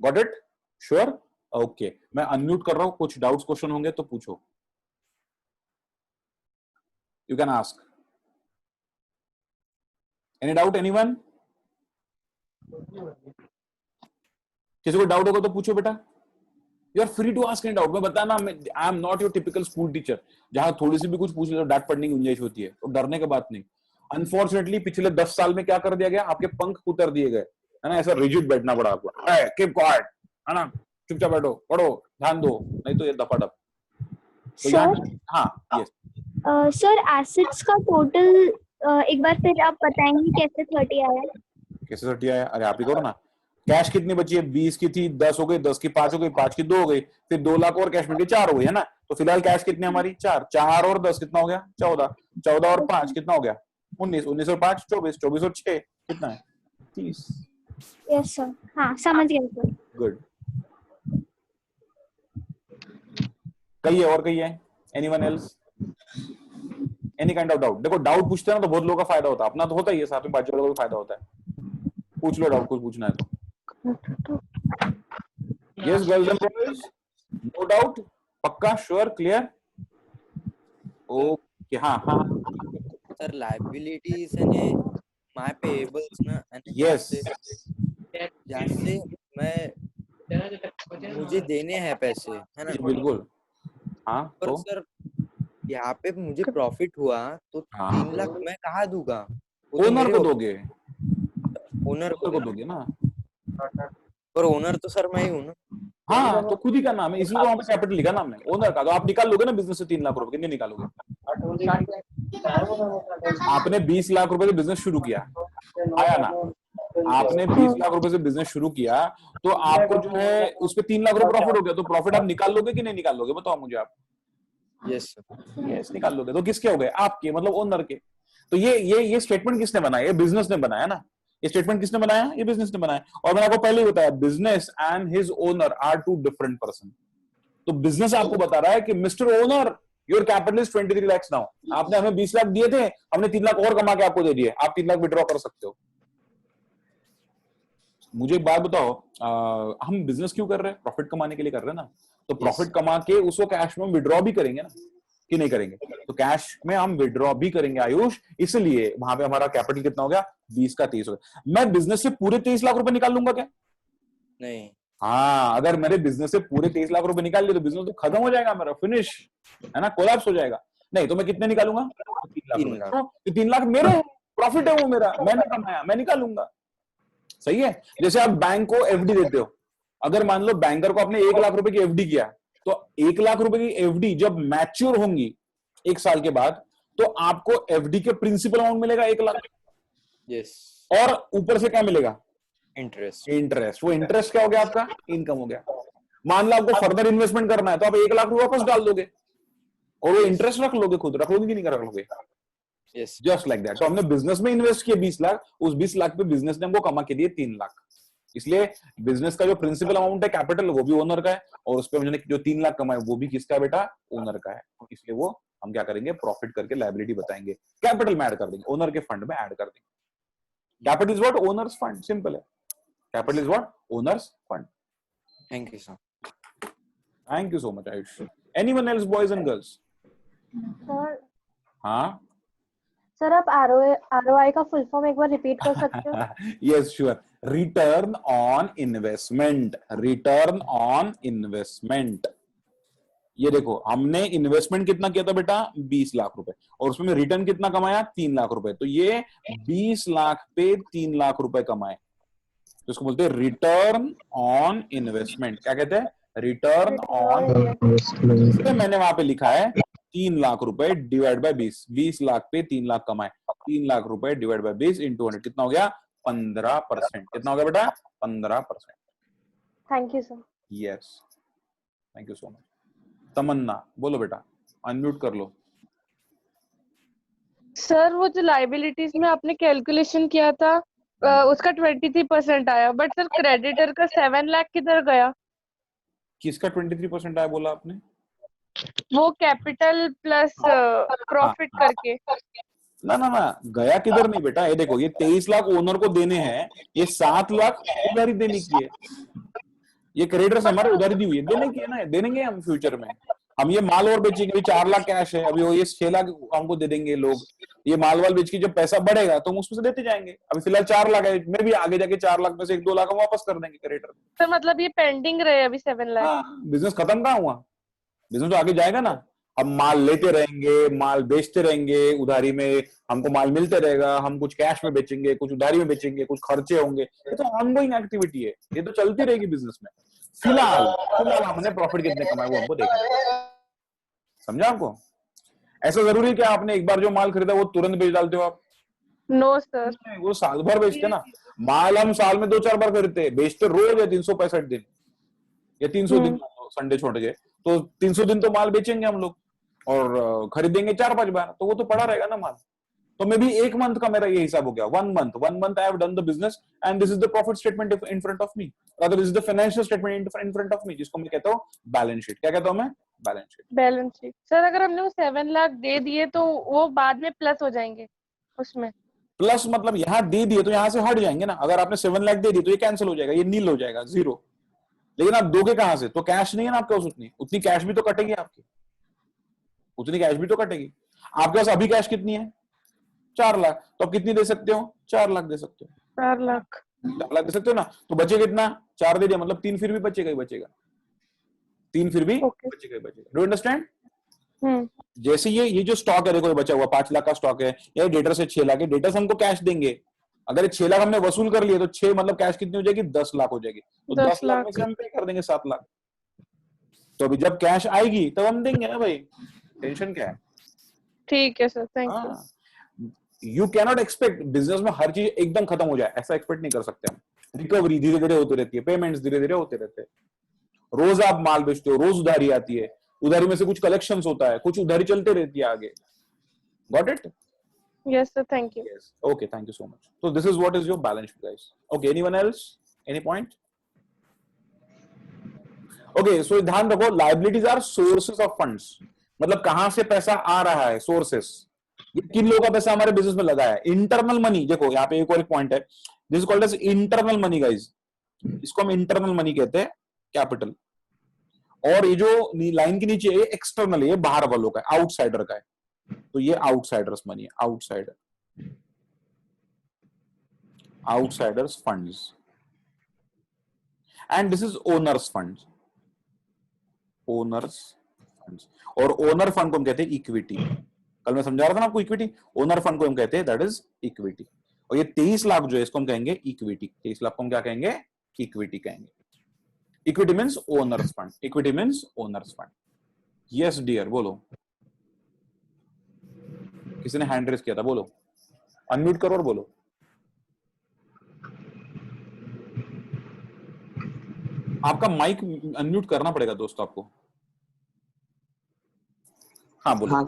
Got it, sure, okay. मैं अनम्यूट कर रहा हूं, कुछ डाउट्स क्वेश्चन होंगे तो पूछो, you can ask. Any doubt, anyone? किसी को डाउट होगा तो पूछो बेटा, you are free to ask any doubt. मैं बताना, I am not your typical school teacher, जहां थोड़ी सी भी कुछ पूछ ले तो डांट पड़ने की गुंजाइश होती है, तो डरने की बात नहीं। अनफॉर्चुनेटली पिछले 10 साल में क्या कर दिया गया, आपके पंख उतर दिए गए, है ना, ऐसा रिजिड बैठना पड़ा आपको, कीप क्वाइट, है ना, चुपचाप बैठो, पढ़ो, ध्यान दो, नहीं तो ये दफाडप। तो यहाँ, हाँ यस सर एसेट्स का टोटल एक बार फिर आप बताएंगे कैसे 30 आया, कैसे 30 आया, अरे आप ही करो ना। कैश कितनी बची है, 20 की थी, 10 हो गई, 10 की 5 हो गई, 5 की 2 हो गई, फिर 2 लाख और कैश मिल 4 हो गई, है ना। तो फिलहाल कैश कितनी हमारी 4, 4 और 10 कितना हो गया 14, 14 और 5 कितना हो गया 19, 19 और 5 24, 24 और 6 कितना है 30। यस सर, हाँ समझ गया सर, गुड। कही है और कही है, anyone else, any kind of doubt. देखो डाउट पूछते हैं ना तो बहुत लोगों का फायदा होता है, अपना तो होता ही है, साथ में बाकी वालों का भी फायदा होता है। पूछ लो डाउट, कुछ पूछना है तो। Yes girls and boys, no doubt, पक्का, श्योर, क्लियर, ओके। हाँ हाँ सर लायबिलिटीज आणि माय पेएबल्स ना, यस, जहाँ से मैं मुझे देने हैं पैसे, है ना, बिल्कुल, हाँ। पर तो सर यहाँ पे मुझे प्रॉफिट हुआ तो हाँ। 3 लाख मैं कहाँ दूंगा, वो तो ओनर मेरे को दोगे, ओनर को दोगे ना, पर ओनर तो सर मैं ही हूँ ना। हाँ तो खुद ही का नाम है, इसलिए तो वहां पे कैपिटल लिखा नाम है ओनर का। तो आप निकाल लोगे ना बिजनेस से 3 लाख रुपए, कितने निकालोगे, आपने 20 लाख रुपए से बिजनेस शुरू किया, आया ना, आपने 20 लाख रुपए से बिजनेस शुरू किया, तो आपको जो है उस पे 3 लाख रुपए प्रॉफिट हो गया, तो प्रॉफिट आप निकाल लोगे कि नहीं निकाल लोगे, बताओ मुझे आप। यस सर, यस निकाल लोगे। तो किसके हो गए, आपके, मतलब ओनर के। तो ये स्टेटमेंट किसने बनाया, ये बिजनेस ने बनाया ना, ये स्टेटमेंट किसने बनाया, ये बिजनेस ने बनाया। और मैंने आपको पहले ही बताया, business and his owner are 2 different person, तो बिजनेस आपको बता रहा है कि mister owner your capital is 23 lakhs now, आपने हमें 20 लाख दिए थे, हमने 3 लाख और कमा के आपको दे दिए, आप 3 लाख विड्रॉ कर सकते हो। मुझे एक बात बताओ, हम बिजनेस क्यों कर रहे हैं? प्रॉफिट कमाने के लिए कर रहे हैं ना, तो प्रॉफिट कमा के उसको कैश में विड्रॉ भी करेंगे ना, कि नहीं करेंगे? तो कैश में हम विड्रॉ भी करेंगे आयुष, इसलिए वहां पे हमारा कैपिटल कितना हो गया? 20 का 30 हो गया। मैं बिजनेस से पूरे 23 लाख रुपए निकाल लूंगा क्या? नहीं। हाँ, अगर मेरे बिजनेस से पूरे 23 लाख रुपए निकाल लिए तो बिजनेस तो खत्म हो जाएगा मेरा, फिनिश है ना, कोलैप्स हो जाएगा। नहीं तो मैं कितने निकालूंगा? 3 लाख 3 रुपए। लाख। तो 3 लाख मेरे हैं, प्रॉफिट है वो मेरा, मैंने कमाया, मैं निकालूंगा। सही है। जैसे आप बैंक को एफडी देते हो, अगर मान लो बैंकर को आपने 1 लाख रुपए की एफडी किया, तो 1 लाख रुपए की एफडी जब मैच्योर होंगी 1 साल के बाद, तो आपको एफडी के प्रिंसिपल अमाउंट मिलेगा 1 लाख, यस। और ऊपर से क्या मिलेगा? इंटरेस्ट। इंटरेस्ट। वो इंटरेस्ट क्या हो गया? आपका इनकम हो गया। मान लो आपको फर्दर इन्वेस्टमेंट करना है, तो आप 1 लाख रुपए वापस डाल दोगे और वो इंटरेस्ट रख लोगे, खुद रख लोगे कि नहीं रख लोगे? यस। Just like that. तो हमने बिजनेस में इन्वेस्ट किया 20 लाख, उस 20 लाख पे बिजनेस ने हमको कमा के दिए 3 लाख। इसलिए बिजनेस का जो प्रिंसिपल अमाउंट है कैपिटल, वो भी ओनर का है, और उस पर हमने जो 3 लाख कमाए वो भी किसका बेटा? ओनर का है। इसलिए वो हम क्या करेंगे? प्रॉफिट करके लायबिलिटी बताएंगे, कैपिटल में ऐड कर देंगे, ओनर के फंड में ऐड कर देंगे। Capital is what? Owners fund. Simple है। Capital is what? Owners fund. Thank you sir. Thank you so much Ayush. Anyone else, boys and girls? Sir हाँ सर आप आरओआई का फुल फॉर्म एक बार रिपीट कर सकते हो? Yes sure. Return on investment. Return on investment. ये देखो, हमने इन्वेस्टमेंट कितना किया था बेटा? 20 लाख रुपए, और उसमें रिटर्न कितना कमाया? 3 लाख रुपए। तो ये 20 लाख पे 3 लाख रुपए कमाए, तो इसको बोलते हैं रिटर्न ऑन इन्वेस्टमेंट। क्या कहते हैं? Return on. मैंने वहां पे लिखा है 3 लाख रुपए डिवाइड बाय 20। 20 लाख पे 3 लाख कमाए, 3 लाख रुपए डिवाइड बाय 20 इंटू 100 कितना हो गया? 15%। कितना हो गया बेटा? 15%। Thank you sir. Yes, thank you so much. Tamanna बोलो बेटा, अनम्यूट कर लो। सर वो जो लाइबिलिटीज में आपने कैलकुलेशन किया था, उसका 23% आया, बट सर क्रेडिटर का 7 लाख किधर गया? किसका 23% आया बोला आपने? वो कैपिटल प्लस प्रॉफिट करके। ना ना ना, गया किधर नहीं बेटा। ये देखो, ये 23 लाख ओनर को देने हैं, ये 7 लाख उधारी देने की है। ये क्रेडिटर्स हमारे उधारी दी हुई है, देने की है ना, देनेंगे हम फ्यूचर में। हम ये माल और बेचेंगे, अभी 4 लाख कैश है, अभी वो ये 6 लाख हमको दे देंगे लोग। ये माल वाल बेच के जब पैसा बढ़ेगा तो हम उसमें से देते जाएंगे। अभी फिलहाल 4 लाख है, मैं भी आगे जाके 4 लाख में से 1-2 लाख हम वापस कर देंगे क्रेडिटर। सर मतलब ये पेंडिंग रहे अभी 7 लाख? हाँ, बिजनेस खत्म कहाँ हुआ? बिजनेस तो आगे जाएगा ना। हम माल लेते रहेंगे, माल बेचते रहेंगे, उधारी में हमको माल मिलते रहेगा, हम कुछ कैश में बेचेंगे, कुछ उधारी में बेचेंगे, कुछ खर्चे होंगे। ये तो ऑनगोइंग एक्टिविटी है, ये तो चलती रहेगी बिजनेस में। फिलहाल हमने प्रॉफिट कितने कमाए वो हमको देखना है। समझा आपको? ऐसा जरूरी है कि आपने एक बार जो माल खरीदा वो तुरंत बेच डालते हो आप? No sir. वो साल भर बेचते ना। माल हम साल में 2-4 बार खरीदते, बेचते रोज है 365 दिन या 300 दिन, संडे छोड़ के। तो 300 दिन तो माल बेचेंगे हम लोग, और खरीदेंगे 4-5 बार, तो वो तो पड़ा रहेगा ना माल। तो मे बी 1 मंथ का मेरा ये हिसाब हो गया। 1 month I have done the business and this is the profit statement in front of me, rather this is the financial statement in front of me, जिसको मैं कहता हूँ बैलेंस शीट। क्या कहता हूँ मैं? Balance sheet. Balance sheet. Sir अगर हमने वो 7 लाख दे दिए तो वो बाद में प्लस हो जाएंगे उसमें? प्लस मतलब यहाँ दे दिए तो यहाँ से हट जाएंगे ना। अगर आपने 7 लाख दे दिए तो ये कैंसिल हो जाएगा, ये नील हो जाएगा, जीरो। लेकिन आप दोगे कहां से? तो कैश नहीं है ना आपके पास, उतनी कैश भी तो कटेगी आपकी, उतनी कैश भी तो कटेगी। आपके पास अभी कैश कितनी है? 4 लाख। तो आप कितनी दे सकते हो? 4 लाख दे सकते हो। 4 लाख। 4 लाख दे सकते हो ना। तो बचेगा कितना? 4 दे दिया मतलब 3 फिर भी बचेगा ही बचेगा, 3 फिर भी बचेगा ही बचेगा। Do understand? जैसे ये जो स्टॉक है, देखो ये बचा हुआ 5 लाख का स्टॉक है, या डेटर से 6 लाख है। डेटर्स हमको कैश देंगे, अगर 6 लाख हमने वसूल कर लिए तो 6 मतलब कैश कितनी हो जाएगी? 10 लाख हो जाएगी। तो 10 लाख में से हम पे कर देंगे 7 लाख। तो अभी जब कैश आएगी तब हम देंगे ना भाई, टेंशन क्या है? ठीक है sir, thank you. You can not expect business में हर चीज एकदम खत्म हो जाए, ऐसा एक्सपेक्ट नहीं कर सकते हम। रिकवरी धीरे धीरे होती रहती है, पेमेंट्स धीरे धीरे होते रहते हैं। रोज आप माल बेचते हो, रोज उधारी आती है, उधारी में से कुछ कलेक्शंस होता है, कुछ उधारी चलते रहती है आगे। Got it? Yes sir, thank you. Yes. Okay, thank you so much. So this is what is your balance sheet, guys. Okay, anyone else? Any point? Okay so ध्यान रखो, liabilities are sources of funds, मतलब कहां से पैसा आ रहा है, sources, ये किन लोगों का पैसा हमारे बिजनेस में लगा है। इंटरनल मनी, देखो यहाँ पे एक और एक पॉइंट है, this is called as internal money guys, इसको हम इंटरनल मनी कहते हैं, कैपिटल। और ये जो लाइन के नीचे है एक्सटर्नल है, ये बाहर वालों का है, आउटसाइडर का है, तो ये आउटसाइडर्स मनी है, outsider, outsiders funds, and this is owners funds, owners funds. और ओनर फंड को हम कहते हैं इक्विटी, कल मैं समझा रहा था ना आपको इक्विटी, ओनर फंड को हम कहते हैं दैट इज इक्विटी। और ये 23 लाख जो है इसको हम कहेंगे इक्विटी, 23 लाख को हम क्या कहेंगे, इक्विटी कहेंगे। Equity means owners fund, equity means owners fund. Yes dear, बोलो, किसी ने हैंड रेज किया था, बोलो, अनम्यूट करो और बोलो। आपका माइक अनम्यूट करना पड़ेगा दोस्तों आपको। हाँ बोलो। हाँ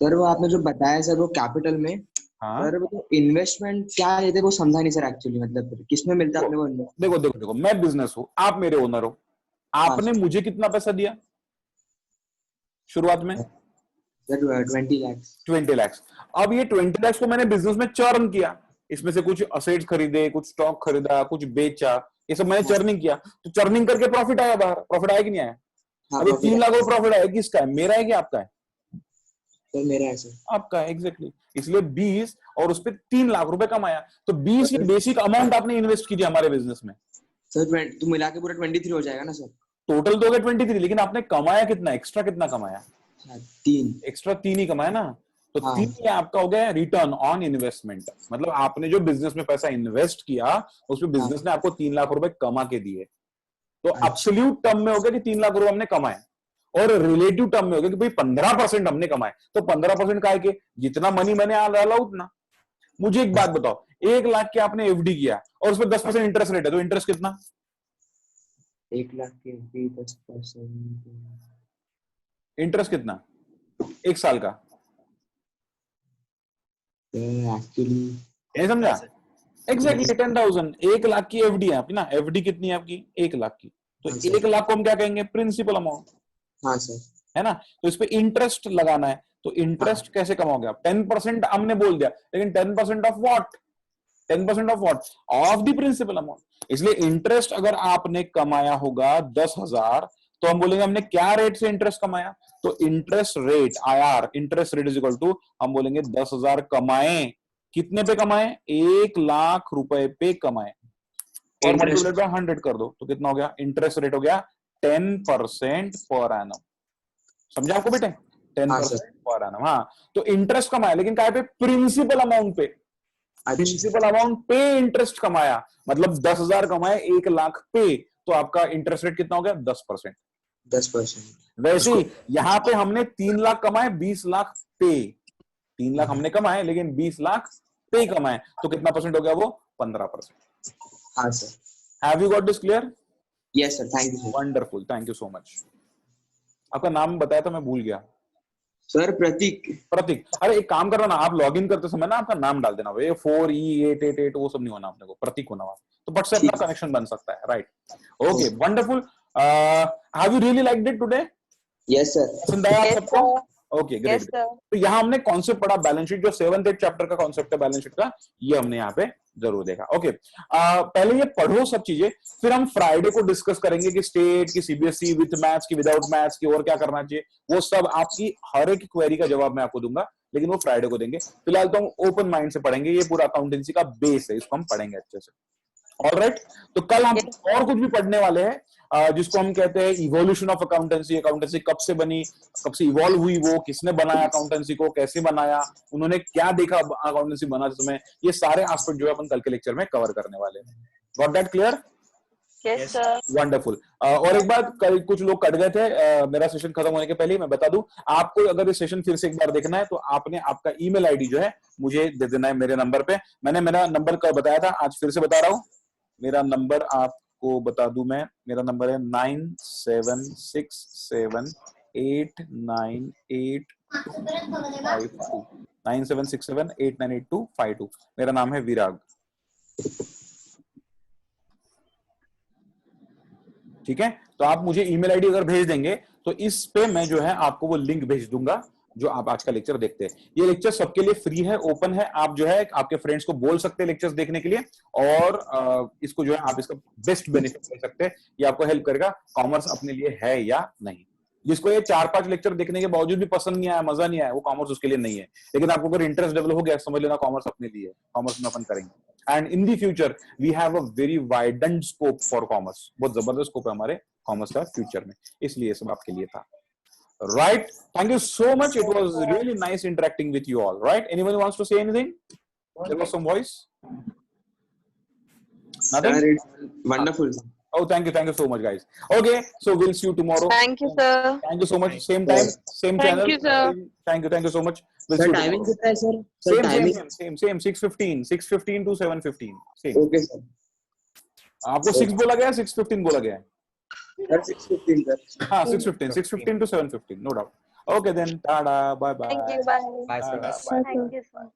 सर, वो आपने जो बताया सर वो कैपिटल में, हाँ सर वो इन्वेस्टमेंट क्या है थे वो समझा नहीं सर एक्चुअली, मतलब किसमें मिलता है अपने को investment? देखो देखो देखो, मैं बिजनेस हूं, आप मेरे ओनर हो, आपने मुझे कितना पैसा दिया शुरुआत में, सर 20 लाख। 20 लाख। अब ये 20 लाख को मैंने बिजनेस में चर्न किया, इसमें से कुछ असेट्स खरीदे, कुछ स्टॉक खरीदा, कुछ बेचा, ये सब मैंने चर्निंग किया, तो चर्निंग करके प्रॉफिट आया बाहर, प्रॉफिट आया कि नहीं आया। हाँ, अभी profit 3 लाख आया। का प्रॉफिट आया, किसका है, मेरा है कि आपका है, सर मेरा है सर। आपका है, एग्जैक्टली। इसलिए 20 और उस पर 3 लाख रुपए कमाया, तो 20 ये बेसिक अमाउंट आपने इन्वेस्ट की थी हमारे बिजनेस में। सर तो मिला के पूरा 23 हो जाएगा ना सर। टोटल तो हो गया 23, लेकिन आपने कमाया कितना, एक्स्ट्रा कितना कमाया, 3। एक्स्ट्रा 3 ही कमाया ना, तो हाँ। 3 ये आपका हो गया रिटर्न ऑन इन्वेस्टमेंट, मतलब आपने जो बिजनेस में पैसा इन्वेस्ट किया उसमें बिजनेस ने आपको 3 लाख रुपए कमा के दिए, तो एब्सोल्यूट टर्म में हो गया कि 3 लाख रुपए हमने कमाए, और रिलेटिव टर्म में हो गया कि भाई 15% हमने कमाए, तो 15% का है कि जितना मनी मैंने डाला उतना। मुझे एक बात बताओ, 1 लाख के आपने एफडी किया और उसमें 10% इंटरेस्ट रेट है, तो इंटरेस्ट कितना, 1 लाख के भी 10%, इंटरेस्ट कितना 1 साल का, एक्चुअली ये समझा, एग्जैक्टली 10,000, 1 लाख की एफडी है आपकी ना, एफडी कितनी है आपकी, 1 लाख की, तो हाँ सर। 1 लाख को हम क्या कहेंगे, प्रिंसिपल अमाउंट, हाँ सर। है ना, तो इस पे इंटरेस्ट लगाना है, तो इंटरेस्ट कैसे कमाओगे आप, 10% हमने बोल दिया, लेकिन 10% of what, 10% of what, of the principal amount. इसलिए इंटरेस्ट अगर आपने कमाया होगा 10,000, तो हम बोलेंगे हमने क्या रेट से इंटरेस्ट कमाया, तो interest rate IR, interest rate is equal to, हम बोलेंगे 10,000 कमाए, कितने पे कमाए, 1 लाख रुपए पे कमाए, और मल्टीप्लाइड बाय 100 कर दो, तो कितना हो गया, इंटरेस्ट रेट हो गया 10% पर एनम। समझा आपको बेटे, 10% पर एनम। हाँ, तो इंटरेस्ट कमाया, लेकिन क्या पे, प्रिंसिपल अमाउंट पे, प्रिंसिपल अमाउंट पे इंटरेस्ट कमाया, मतलब 10,000 कमाए 1 लाख पे, तो आपका इंटरेस्ट रेट कितना हो गया, 10%। 10%। वैसे ही यहाँ पे हमने 3 लाख कमाए, 20 लाख पे, 3 लाख हमने कमाए लेकिन 20 लाख पे कमाए, तो कितना परसेंट हो गया वो, 15%। हाँ sir. Have you got this clear? Yes sir, thank you sir. Wonderful, thank you so much. आपका नाम बताया था, मैं भूल गया। सर प्रतीक। प्रतीक, अरे एक काम करना ना, आप लॉग इन करते समय ना आपका नाम डाल देना, भाई 4E888 वो सब नहीं होना अपने को, प्रतीक होना वहां, तो पट से अपना कनेक्शन बन सकता है, right. Okay, wonderful. Have you really liked it today? Yes sir. पसंद आया आप सबको? Okay great. Yes, sir. तो यहाँ हमने कॉन्सेप्ट पढ़ा बैलेंस शीट, जो 7th 8th चैप्टर का कॉन्सेप्ट है बैलेंस शीट का, ये हमने यहाँ पे जरूर देखा। ओके, पहले ये पढ़ो सब चीजें, फिर हम फ्राइडे को डिस्कस करेंगे कि स्टेट की, सीबीएसई, विथ मैथ्स की, विदाउट मैथ्स की, और क्या करना चाहिए, वो सब आपकी हर एक क्वेरी का जवाब मैं आपको दूंगा, लेकिन वो फ्राइडे को देंगे। फिलहाल तो हम ओपन माइंड से पढ़ेंगे, ये पूरा अकाउंटेंसी का बेस है, इसको हम पढ़ेंगे अच्छे से। ऑलराइट, तो कल हम और कुछ भी पढ़ने वाले हैं, जिसको हम कहते हैं इवोल्यूशन ऑफ अकाउंटेंसी। अकाउंटेंसी कब से बनी, कब से इवॉल्व हुई, वो किसने बनाया अकाउंटेंसी को, कैसे बनाया, उन्होंने क्या देखा अकाउंटेंसी बनाते समय, ये सारे एस्पेक्ट जो है अपन कल के लेक्चर में कवर करने वाले हैं। Got that clear? Yes, sir. Wonderful. और एक बात, कल कुछ लोग कट गए थे, मेरा सेशन खत्म होने के पहले ही मैं बता दूं, आपको अगर ये सेशन फिर से एक बार देखना है तो आपने आपका ईमेल आईडी जो है मुझे दे देना है मेरे नंबर पे। मैंने मेरा नंबर कल बताया था, आज फिर से बता रहा हूं, मेरा नंबर आपको बता दूं मैं, मेरा नंबर है 9767898252, 9767898252। मेरा नाम है विराग। ठीक है, तो आप मुझे ईमेल आईडी अगर भेज देंगे तो इस पे मैं जो है आपको वो लिंक भेज दूंगा जो आप आज का लेक्चर देखते हैं। ये लेक्चर सबके लिए फ्री है, ओपन है, आप जो है आपके फ्रेंड्स को बोल सकते हैं लेक्चर्स देखने के लिए, और इसको जो है आप इसका बेस्ट बेनिफिट ले सकते हैं। ये आपको हेल्प करेगा कॉमर्स अपने लिए है या नहीं। जिसको ये 4-5 लेक्चर देखने के बावजूद भी पसंद नहीं आया, मजा नहीं आया, वो कॉमर्स उसके लिए नहीं है। लेकिन आपको अगर इंटरेस्ट डेवलप हो गया, समझ लेना कॉमर्स अपने लिए है, कॉमर्स में अपन करेंगे। And in the future we have a very widened scope for commerce, बहुत जबरदस्त स्कोप है हमारे कॉमर्स का फ्यूचर में, इसलिए ये सब आपके लिए था। Right, thank you so much, it was really nice interacting with you all. Right, anyone wants to say anything? There was some voice. Nothing? Sir, it's wonderful. Oh, thank you so much, guys. Okay, so we'll see you tomorrow. Thank you, sir. Thank you so much. Same time, same Thank channel. you, sir. Thank you so much. We'll Sir, see you timing tomorrow. कितना है sir? Sir, timing. Same 6:15 to 7:15. Same. Okay sir. आपको 6 बोला गया है, 6:15 बोला गया है? Sir, 6:15 sir. हाँ, 6:15 to 7:15, no doubt. Okay then, tada, bye bye. Thank you. Bye. Bye, sir. Bye. Thank you, sir.